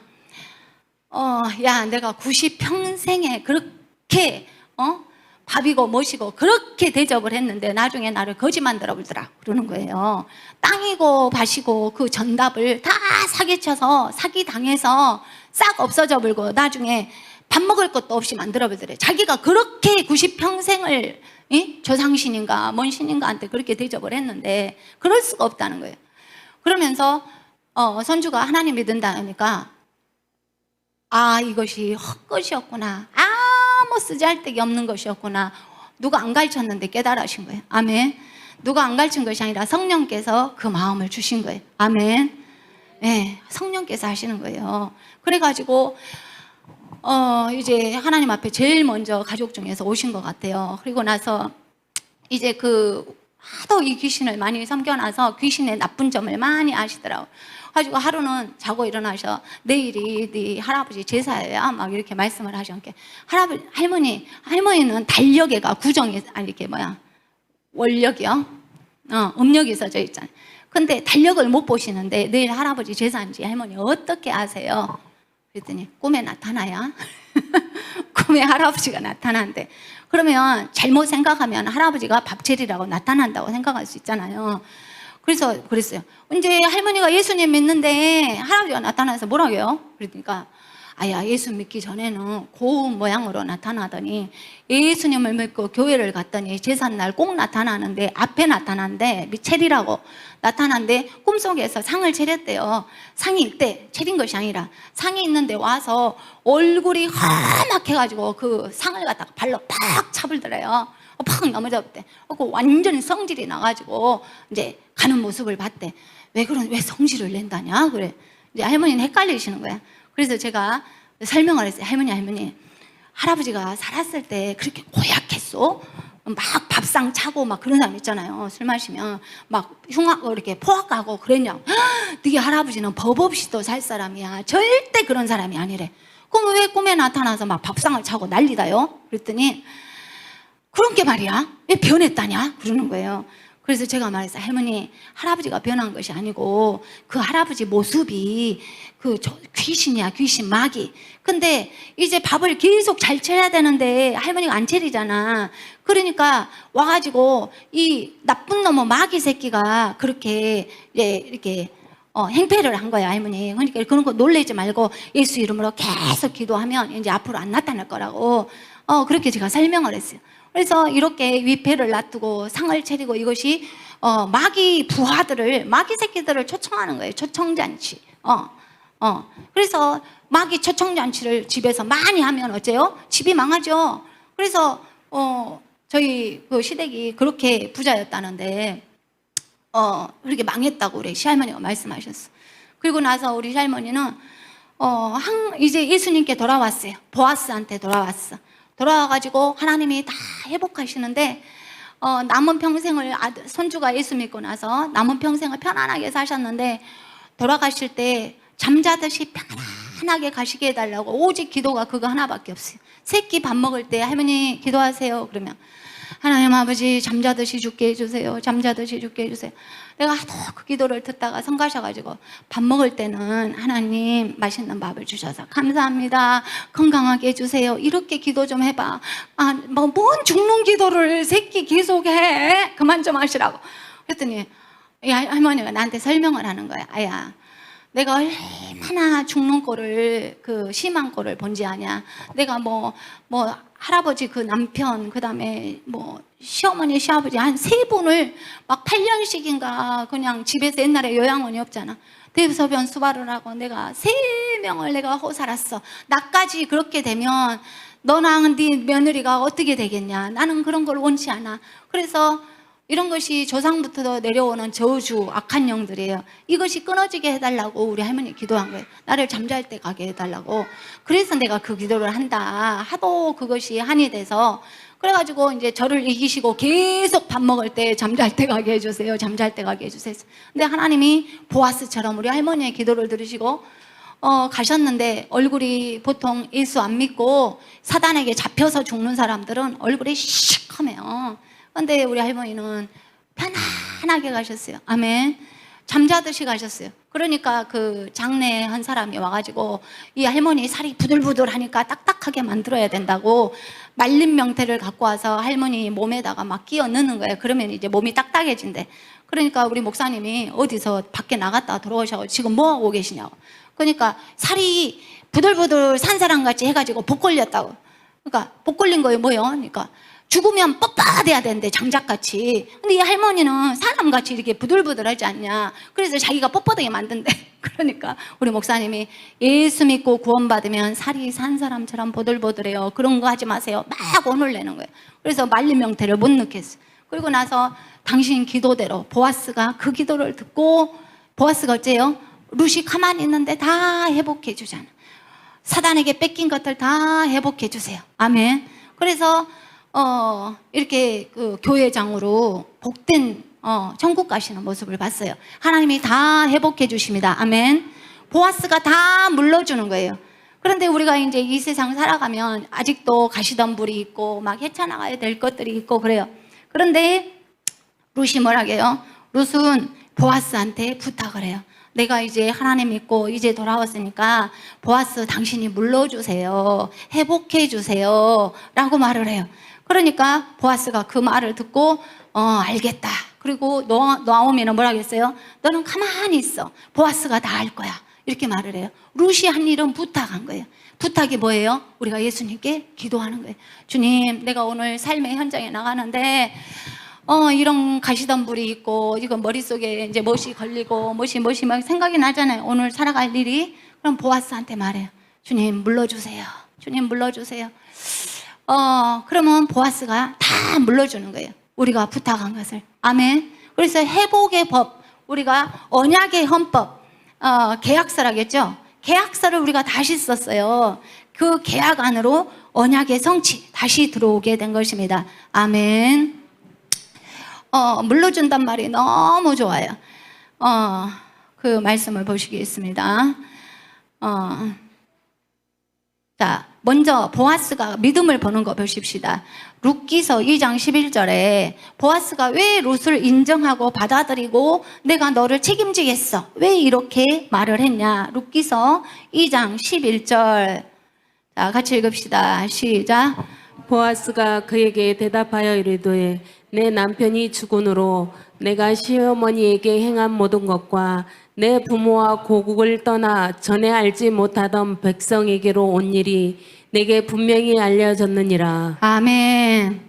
야, 내가 90평생에 그렇게 밥이고 뭐시고 그렇게 대접을 했는데 나중에 나를 거지 만들어 버리더라 그러는 거예요. 땅이고 밭이고 그 전답을 다 사기쳐서 사기당해서 싹 없어져 버리고 나중에 밥 먹을 것도 없이 만들어 버리더래. 자기가 그렇게 90평생을 조상신인가 뭔 신인가한테 그렇게 대접을 했는데 그럴 수가 없다는 거예요. 그러면서 손주가 하나님 믿는다 하니까 이것이 헛것이었구나. 아무 쓰잘데기 없는 것이었구나. 누가 안 가르쳤는데 깨달으신 거예요. 아멘. 누가 안 가르친 것이 아니라 성령께서 그 마음을 주신 거예요. 아멘. 네, 성령께서 하시는 거예요. 그래가지고 이제 하나님 앞에 제일 먼저 가족 중에서 오신 것 같아요. 그리고 나서 이제 하도 이 귀신을 많이 섬겨놔서 귀신의 나쁜 점을 많이 아시더라고요. 가지고 하루는 자고 일어나셔. 내일이 네 할아버지 제사예요. 막 이렇게 말씀을 하셨게. 할머니는 달력에가 구정이 이렇게 월력이요. 음력이 써져 있잖아요. 근데 달력을 못 보시는데 내일 할아버지 제사인지 할머니 어떻게 아세요? 그랬더니 꿈에 나타나야. 꿈에 할아버지가 나타난대. 그러면 잘못 생각하면 할아버지가 밥 차리라고 나타난다고 생각할 수 있잖아요. 그래서 그랬어요. 이제 할머니가 예수님 믿는데 할아버지가 나타나서 뭐라고요? 그러니까 예수 믿기 전에는 고운 모양으로 나타나더니 예수님을 믿고 교회를 갔더니 제삿날 꼭 나타나는데 앞에 나타난데 차리라고 나타난데 꿈속에서 상을 차렸대요. 상이 있대. 차린 것이 아니라 상이 있는데 와서 얼굴이 험악해가지고 그 상을 갖다가 발로 팍 차불더래요. 팍 넘어졌대. 완전히 성질이 나가지고 이제 가는 모습을 봤대. 왜 성질을 낸다냐? 그래. 이제 할머니는 헷갈리시는 거야. 그래서 제가 설명을 했어요. 할머니. 할아버지가 살았을 때 그렇게 고약했어? 막 밥상 차고 막 그런 사람 있잖아요. 술 마시면 막 흉하고 이렇게 포악하고 그랬냐? 네 할아버지는 법 없이도 살 사람이야. 절대 그런 사람이 아니래. 그럼 왜 꿈에 나타나서 막 밥상을 차고 난리다요? 그랬더니 그런 게 말이야. 왜 변했다냐? 그러는 거예요. 그래서 제가 말했어요. 할머니, 할아버지가 변한 것이 아니고 그 할아버지 모습이 귀신이야, 귀신, 마귀. 근데 이제 밥을 계속 잘 차려야 되는데 할머니가 안 차리잖아. 그러니까 와가지고 이 나쁜 놈의 마귀 새끼가 그렇게 이렇게 행패를 한 거야, 할머니. 그러니까 그런 거 놀래지 말고 예수 이름으로 계속 기도하면 이제 앞으로 안 나타날 거라고 그렇게 제가 설명을 했어요. 그래서 이렇게 위패를 놔두고 상을 차리고 이것이 마귀 부하들을, 마귀 새끼들을 초청하는 거예요. 초청잔치. 그래서 마귀 초청잔치를 집에서 많이 하면 어째요? 집이 망하죠. 그래서 저희 그 시댁이 그렇게 부자였다는데 그렇게 망했다고 우리 시할머니가 말씀하셨어. 그리고 나서 우리 시할머니는 이제 예수님께 돌아왔어요. 보아스한테 돌아왔어. 돌아와가지고 하나님이 다 회복하시는데 남은 평생을 손주가 예수 믿고 나서 남은 평생을 편안하게 사셨는데 돌아가실 때 잠자듯이 편안하게 가시게 해달라고 오직 기도가 그거 하나밖에 없어요. 새끼 밥 먹을 때 할머니 기도하세요 그러면 하나님 아버지 잠자듯이 죽게 해주세요. 잠자듯이 죽게 해주세요. 내가 하도 그 기도를 듣다가 성가셔가지고 밥 먹을 때는 하나님 맛있는 밥을 주셔서 감사합니다. 건강하게 해주세요. 이렇게 기도 좀 해봐. 뭔 죽는 기도를 새끼 계속 해. 그만 좀 하시라고. 그랬더니 이 할머니가 나한테 설명을 하는 거야. 아야, 내가 얼마나 죽는 꼴을 심한 꼴을 본지 아냐. 내가 할아버지 그 남편, 그 다음에 시어머니, 시아버지 한 3분을 막 8년씩인가 그냥 집에서 옛날에 요양원이 없잖아. 대소변 수발을 하고 내가 3명을 내가 살았어. 나까지 그렇게 되면 너랑 네 며느리가 어떻게 되겠냐. 나는 그런 걸 원치 않아. 그래서 이런 것이 조상부터 내려오는 저주, 악한 영들이에요. 이것이 끊어지게 해달라고 우리 할머니 기도한 거예요. 나를 잠잘 때 가게 해달라고. 그래서 내가 그 기도를 한다. 하도 그것이 한이 돼서 그래가지고 이제 저를 이기시고 계속 밥 먹을 때 잠잘 때 가게 해주세요. 잠잘 때 가게 해주세요. 근데 하나님이 보아스처럼 우리 할머니의 기도를 들으시고 가셨는데 얼굴이 보통 예수 안 믿고 사단에게 잡혀서 죽는 사람들은 얼굴이 시커매요. 근데 우리 할머니는 편안하게 가셨어요. 아멘. 잠자듯이 가셨어요. 그러니까 그 장례 한 사람이 와가지고 이 할머니 살이 부들부들하니까 딱딱하게 만들어야 된다고 말린 명태를 갖고 와서 할머니 몸에다가 막 끼워 넣는 거예요. 그러면 이제 몸이 딱딱해진대. 그러니까 우리 목사님이 어디서 밖에 나갔다 들어오셔서 지금 뭐 하고 계시냐고. 그러니까 살이 부들부들 산 사람 같이 해가지고 복 걸렸다고. 그러니까 복 걸린 거예요. 뭐요? 그러니까 죽으면 뻣뻣해야 되는데 장작같이. 근데 이 할머니는 사람같이 이렇게 부들부들하지 않냐. 그래서 자기가 뻣뻣하게 만든대. 그러니까 우리 목사님이 예수 믿고 구원받으면 살이 산 사람처럼 보들보들해요. 그런 거 하지 마세요. 막 혼을 내는 거예요. 그래서 말린 명태를 못 넣겠어. 그리고 나서 당신 기도대로 보아스가 그 기도를 듣고 보아스가 어째요? 룻이 가만히 있는데 다 회복해 주잖아. 사단에게 뺏긴 것들 다 회복해 주세요. 아멘. 그래서 이렇게 그 교회장으로 복된 천국 가시는 모습을 봤어요. 하나님이 다 회복해 주십니다. 아멘. 보아스가 다 물러주는 거예요. 그런데 우리가 이제 이 세상 살아가면 아직도 가시덤불이 있고 막 헤쳐나가야 될 것들이 있고 그래요. 그런데 룻이 뭐라게요? 룻은 보아스한테 부탁을 해요. 내가 이제 하나님 믿고 이제 돌아왔으니까 보아스 당신이 물러주세요. 회복해 주세요. 라고 말을 해요. 그러니까 보아스가 그 말을 듣고 알겠다. 그리고 나오미는 뭐라 그랬어요? 너는 가만히 있어. 보아스가 다 할 거야. 이렇게 말을 해요. 룻이 한 일은 부탁한 거예요. 부탁이 뭐예요? 우리가 예수님께 기도하는 거예요. 주님, 내가 오늘 삶의 현장에 나가는데 이런 가시덤불이 있고 이거 머릿속에 이제 못이 걸리고 못이 막 생각이 나잖아요. 오늘 살아갈 일이. 그럼 보아스한테 말해요. 주님 물러주세요. 주님 물러주세요. 그러면 보아스가 다 물러주는 거예요. 우리가 부탁한 것을. 아멘. 그래서 회복의 법, 우리가 언약의 헌법, 계약서라겠죠. 계약서를 우리가 다시 썼어요. 그 계약 안으로 언약의 성취 다시 들어오게 된 것입니다. 아멘. 물러준단 말이 너무 좋아요. 그 말씀을 보시겠습니다. 자, 먼저 보아스가 믿음을 보는 거 보십시다. 룻기서 2장 11절에 보아스가 왜 룻을 인정하고 받아들이고 내가 너를 책임지겠어, 왜 이렇게 말을 했냐. 룻기서 2장 11절. 자, 같이 읽읍시다. 시작. 보아스가 그에게 대답하여 이르되 내 남편이 죽은으로 내가 시어머니에게 행한 모든 것과 내 부모와 고국을 떠나 전에 알지 못하던 백성에게로 온 일이 내게 분명히 알려졌느니라. 아멘.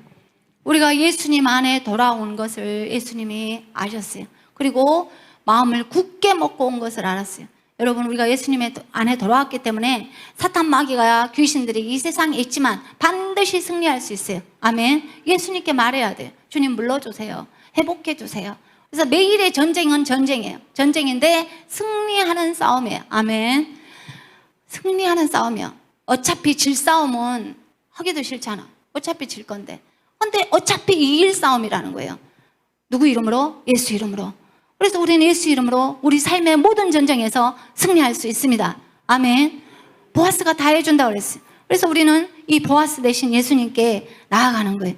우리가 예수님 안에 돌아온 것을 예수님이 아셨어요. 그리고 마음을 굳게 먹고 온 것을 알았어요. 여러분, 우리가 예수님 안에 돌아왔기 때문에 사탄 마귀가 귀신들이 이 세상에 있지만 반드시 승리할 수 있어요. 아멘. 예수님께 말해야 돼요. 주님 물러주세요. 회복해 주세요. 그래서 매일의 전쟁은 전쟁이에요. 전쟁인데 승리하는 싸움이에요. 아멘. 승리하는 싸움이요. 어차피 질 싸움은 하기도 싫잖아. 어차피 질 건데. 근데 어차피 이길 싸움이라는 거예요. 누구 이름으로? 예수 이름으로. 그래서 우리는 예수 이름으로 우리 삶의 모든 전쟁에서 승리할 수 있습니다. 아멘. 보아스가 다 해준다고 그랬어요. 그래서 우리는 이 보아스 대신 예수님께 나아가는 거예요.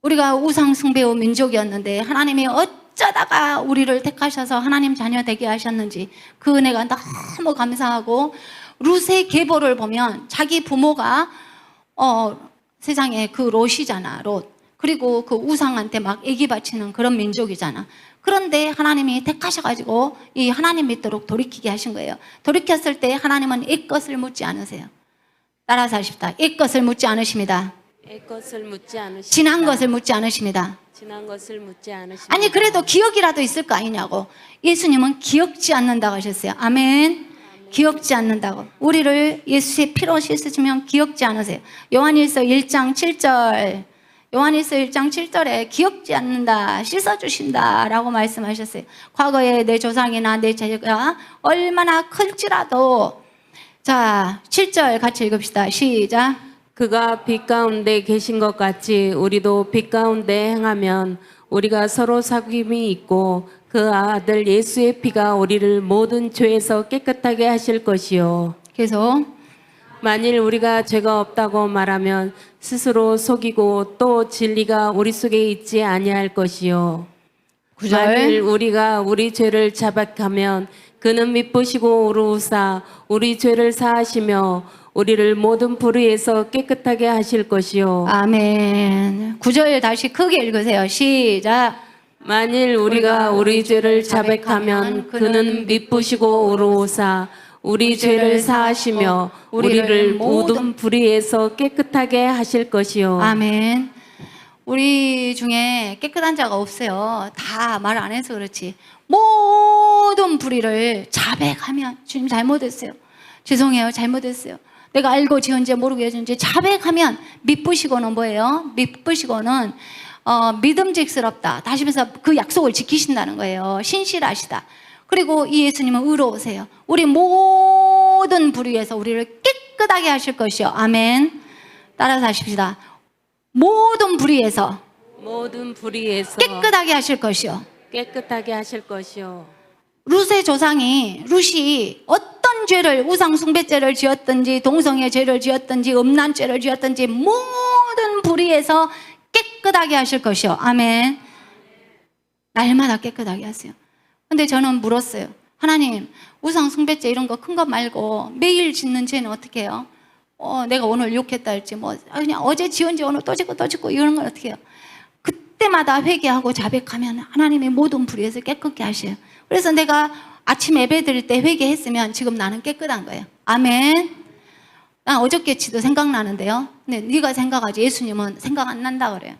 우리가 우상 숭배의 민족이었는데 하나님이 어쩌다가 우리를 택하셔서 하나님 자녀 되게 하셨는지 그 은혜가 너무 감사하고, 룻의 계보를 보면 자기 부모가 세상에 그 롯이잖아. 롯. 그리고 그 우상한테 막 애기 바치는 그런 민족이잖아. 그런데 하나님이 택하셔가지고 이 하나님 믿도록 돌이키게 하신 거예요. 돌이켰을 때 하나님은 옛것을 묻지 않으세요. 따라서 하십시다. 옛것을 묻지 않으십니다. 것을 묻지 않으십니다. 지난 것을 묻지 않으십니다. 지난 것을 묻지 않으십니다. 아니 그래도 기억이라도 있을 거 아니냐고. 예수님은 기억지 않는다고 하셨어요. 아멘. 기억지 않는다고. 우리를 예수의 피로 씻으시면 기억지 않으세요. 요한일서 1장 7절. 요한일서 1장 7절에 기억지 않는다, 씻어주신다 라고 말씀하셨어요. 과거에 내 조상이나 내 죄가 얼마나 클지라도. 자, 7절 같이 읽읍시다. 시작. 그가 빛 가운데 계신 것 같이 우리도 빛 가운데 행하면 우리가 서로 사귐이 있고 그 아들 예수의 피가 우리를 모든 죄에서 깨끗하게 하실 것이요. 계속. 만일 우리가 죄가 없다고 말하면 스스로 속이고 또 진리가 우리 속에 있지 아니할 것이요. 9절. 만일 우리가 우리 죄를 자백하면 그는 미쁘시고 우루우사 우리 죄를 사하시며 우리를 모든 불의에서 깨끗하게 하실 것이요. 아멘. 9절 다시 크게 읽으세요. 시작. 만일 우리가 우리 죄를 자백하면 그는 미쁘시고 우루우사 우리 죄를 사하시며 우리를 모든 불의에서 깨끗하게 하실 것이요. 아멘. 우리 중에 깨끗한 자가 없어요. 다 말 안 해서 그렇지. 모든 불의를 자백하면 주님 잘못했어요. 죄송해요. 잘못했어요. 내가 알고 지은 죄 모르고 해준 죄 자백하면 미쁘시고는 뭐예요? 미쁘시고는 믿음직스럽다. 다시 말해서 그 약속을 지키신다는 거예요. 신실하시다. 그리고 이 예수님은 의로우세요. 우리 모든 불의에서 우리를 깨끗하게 하실 것이요. 아멘. 따라서 하십시다. 모든 불의에서 깨끗하게 하실 것이요. 깨끗하게 하실 것이요. 룻의 조상이 룻이 어떤 죄를 우상 숭배죄를 지었든지 동성애 죄를 지었든지 음란죄를 지었든지 모든 불의에서 깨끗하게 하실 것이요. 아멘. 날마다 깨끗하게 하세요. 근데 저는 물었어요. 하나님, 우상 숭배죄 이런 거 큰 거 말고 매일 짓는 죄는 어떻게 해요? 내가 오늘 욕했다 할지 그냥 어제 지은 죄 오늘 또 짓고 이런 건 어떻게 해요? 그때마다 회개하고 자백하면 하나님이 모든 불의에서 깨끗게 하셔요. 그래서 내가 아침 예배 드릴 때 회개했으면 지금 나는 깨끗한 거예요. 아멘. 난 어저께치도 생각나는데요. 근데 네가 생각하지 예수님은 생각 안 난다 그래요.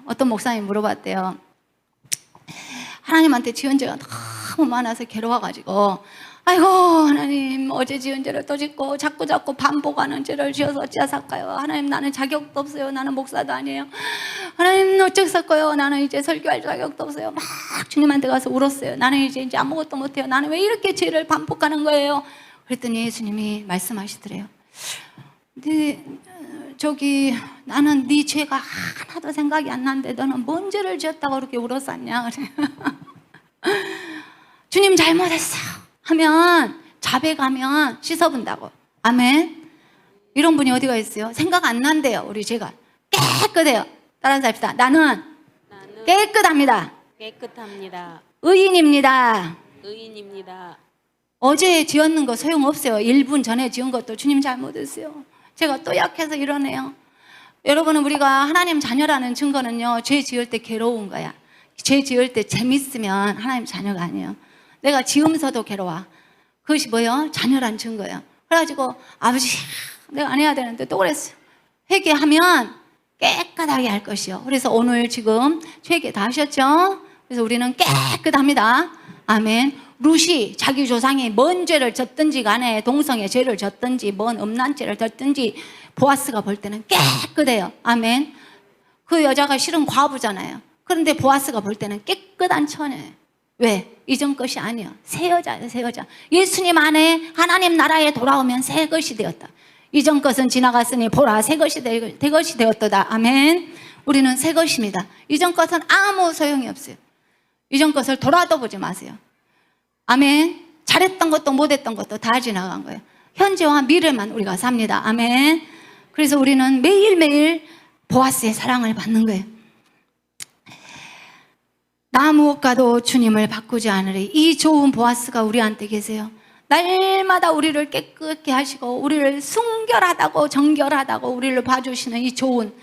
어떤 목사님이 물어봤대요. 하나님한테 지은 죄가 너무 많아서 괴로워가지고 아이고 하나님 어제 지은 죄를 또 짓고 자꾸 반복하는 죄를 지어서 어찌하살까요? 하나님 나는 자격도 없어요. 나는 목사도 아니에요. 하나님 어쩌겠을까요? 나는 이제 설교할 자격도 없어요. 막 주님한테 가서 울었어요. 나는 이제 아무것도 못해요. 나는 왜 이렇게 죄를 반복하는 거예요? 그랬더니 예수님이 말씀하시더래요. 저기 나는 네 죄가 하나도 생각이 안 나는데 너는 뭔 죄를 지었다고 그렇게 울었었냐 그래. 주님 잘못했어 하면 자백하면 씻어본다고. 아멘. 이런 분이 어디가 있어요? 생각 안 난대요. 우리 죄가 깨끗해요. 따라서 합시다. 나는 깨끗합니다. 깨끗합니다. 의인입니다. 의인입니다. 어제 지었는 거 소용없어요. 1분 전에 지은 것도 주님 잘못했어요. 제가 또 약해서 이러네요. 여러분은 우리가 하나님 자녀라는 증거는요, 죄 지을 때 괴로운 거야. 죄 지을 때 재밌으면 하나님 자녀가 아니에요. 내가 지으면서도 괴로워. 그것이 뭐예요? 자녀란 증거예요. 그래가지고 아버지 내가 안 해야 되는데 또 그랬어요. 회개하면 깨끗하게 할 것이요. 그래서 오늘 지금 회개 다 하셨죠? 그래서 우리는 깨끗합니다. 아멘. 룻이 자기 조상이 뭔 죄를 졌든지 간에 동성애 죄를 졌든지 뭔 음란죄를 졌든지 보아스가 볼 때는 깨끗해요. 아멘. 그 여자가 실은 과부잖아요. 그런데 보아스가 볼 때는 깨끗한 처녀예요. 왜? 이전 것이 아니에요. 새 여자예요. 새 여자. 예수님 안에 하나님 나라에 돌아오면 새 것이 되었다. 이전 것은 지나갔으니 보라 새 것이 새 것이 되었도다. 아멘. 우리는 새 것입니다. 이전 것은 아무 소용이 없어요. 이전 것을 돌아도 보지 마세요. 아멘. 잘했던 것도 못했던 것도 다 지나간 거예요. 현재와 미래만 우리가 삽니다. 아멘. 그래서 우리는 매일매일 보아스의 사랑을 받는 거예요. 나 무엇과도 주님을 바꾸지 않으리. 이 좋은 보아스가 우리한테 계세요. 날마다 우리를 깨끗게 하시고 우리를 순결하다고 정결하다고 우리를 봐주시는 이 좋은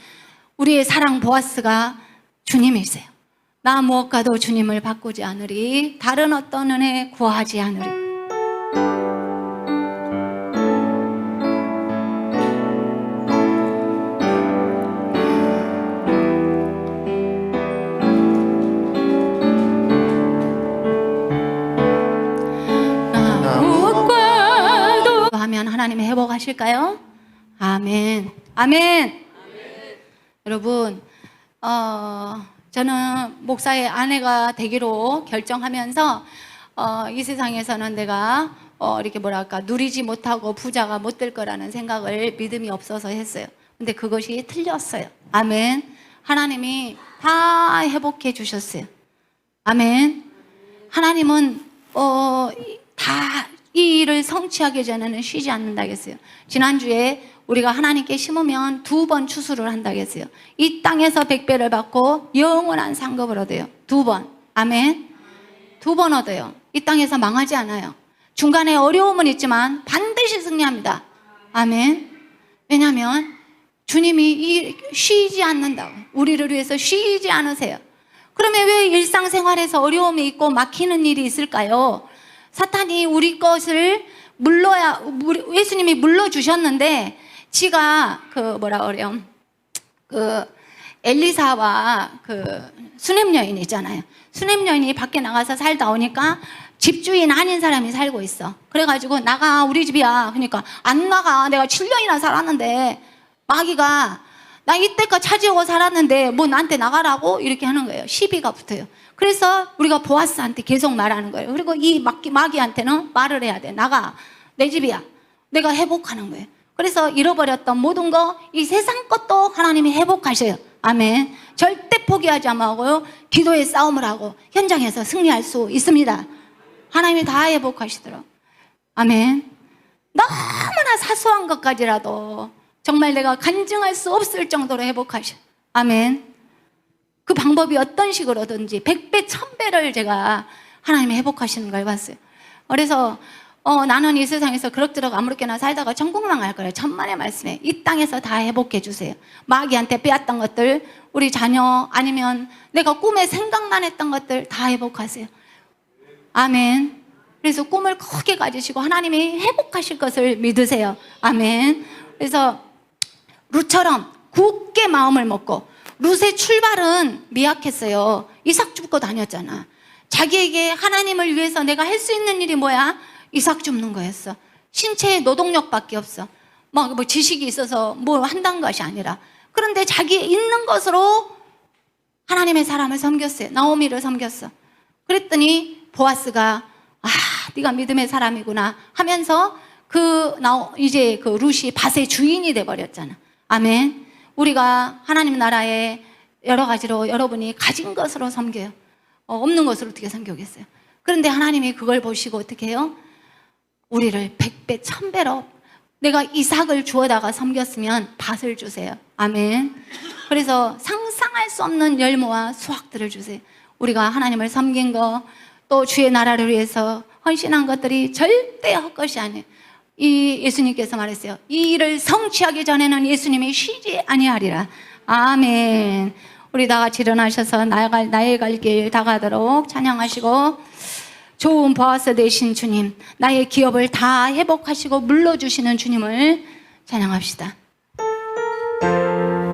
우리의 사랑 보아스가 주님이세요. 나 무엇과도 주님을 바꾸지 않으리. 다른 어떤 은혜 구하지 않으리. 나 무엇과도 하면 하나님이 회복하실까요? 아멘. 아멘. 여러분, 저는 목사의 아내가 되기로 결정하면서 이 세상에서는 내가 이렇게 뭐랄까 누리지 못하고 부자가 못 될 거라는 생각을 믿음이 없어서 했어요. 근데 그것이 틀렸어요. 아멘. 하나님이 다 회복해 주셨어요. 아멘. 하나님은 다 이 일을 성취하기 전에는 쉬지 않는다고 했어요. 지난주에 우리가 하나님께 심으면 2번 추수를 한다고 했어요. 이 땅에서 100배를 받고 영원한 상급을 얻어요. 2번. 아멘. 2번 얻어요. 이 땅에서 망하지 않아요. 중간에 어려움은 있지만 반드시 승리합니다. 아멘. 왜냐하면 주님이 쉬지 않는다고. 우리를 위해서 쉬지 않으세요. 그러면 왜 일상생활에서 어려움이 있고 막히는 일이 있을까요? 사탄이 우리 것을 예수님이 물러주셨는데 지가 엘리사와 수냄 여인 있잖아요. 수냄 여인이 밖에 나가서 살다 오니까 집주인 아닌 사람이 살고 있어. 그래가지고 나가 우리 집이야. 그러니까 안 나가. 내가 7년이나 살았는데 마귀가 나 이때껏 차지하고 살았는데 뭐 나한테 나가라고 이렇게 하는 거예요. 시비가 붙어요. 그래서 우리가 보아스한테 계속 말하는 거예요. 그리고 이 마귀한테는 말을 해야 돼. 나가. 내 집이야. 내가 회복하는 거예요. 그래서 잃어버렸던 모든 거, 이 세상 것도 하나님이 회복하셔요. 아멘. 절대 포기하지 말고요. 기도의 싸움을 하고 현장에서 승리할 수 있습니다. 하나님이 다 회복하시더라고요. 아멘. 너무나 사소한 것까지라도 정말 내가 간증할 수 없을 정도로 회복하셔. 아멘. 그 방법이 어떤 식으로든지 100배, 1000배를 제가 하나님이 회복하시는 걸 봤어요. 그래서 나는 이 세상에서 그럭저럭 아무렇게나 살다가 천국만 갈 거예요. 천만의 말씀에 이 땅에서 다 회복해 주세요. 마귀한테 빼앗던 것들, 우리 자녀 아니면 내가 꿈에 생각만 했던 것들 다 회복하세요. 아멘. 그래서 꿈을 크게 가지시고 하나님이 회복하실 것을 믿으세요. 아멘. 그래서 룻처럼 굳게 마음을 먹고, 룻의 출발은 미약했어요. 이삭 줍고 다녔잖아. 자기에게 하나님을 위해서 내가 할 수 있는 일이 뭐야? 이삭 줍는 거였어. 신체의 노동력밖에 없어. 뭐 지식이 있어서 뭘 한다는 것이 아니라. 그런데 자기 있는 것으로 하나님의 사람을 섬겼어요. 나오미를 섬겼어. 그랬더니 보아스가 네가 믿음의 사람이구나 하면서 이제 그 룻이 밭의 주인이 돼버렸잖아. 아멘. 우리가 하나님 나라에 여러 가지로 여러분이 가진 것으로 섬겨요. 없는 것으로 어떻게 섬기겠어요? 그런데 하나님이 그걸 보시고 어떻게 해요? 우리를 100배, 1000배로 내가 이삭을 주어다가 섬겼으면 밭을 주세요. 아멘. 그래서 상상할 수 없는 열무와 수확들을 주세요. 우리가 하나님을 섬긴 거, 또 주의 나라를 위해서 헌신한 것들이 절대 헛것이 아니에요. 이 예수님께서 말했어요. 이 일을 성취하기 전에는 예수님이 쉬지 아니하리라. 아멘. 우리 다 같이 일어나셔서 나의 갈 길 다가도록 찬양하시고, 좋은 보아스 되신 주님, 나의 기업을 다 회복하시고 물러주시는 주님을 찬양합시다.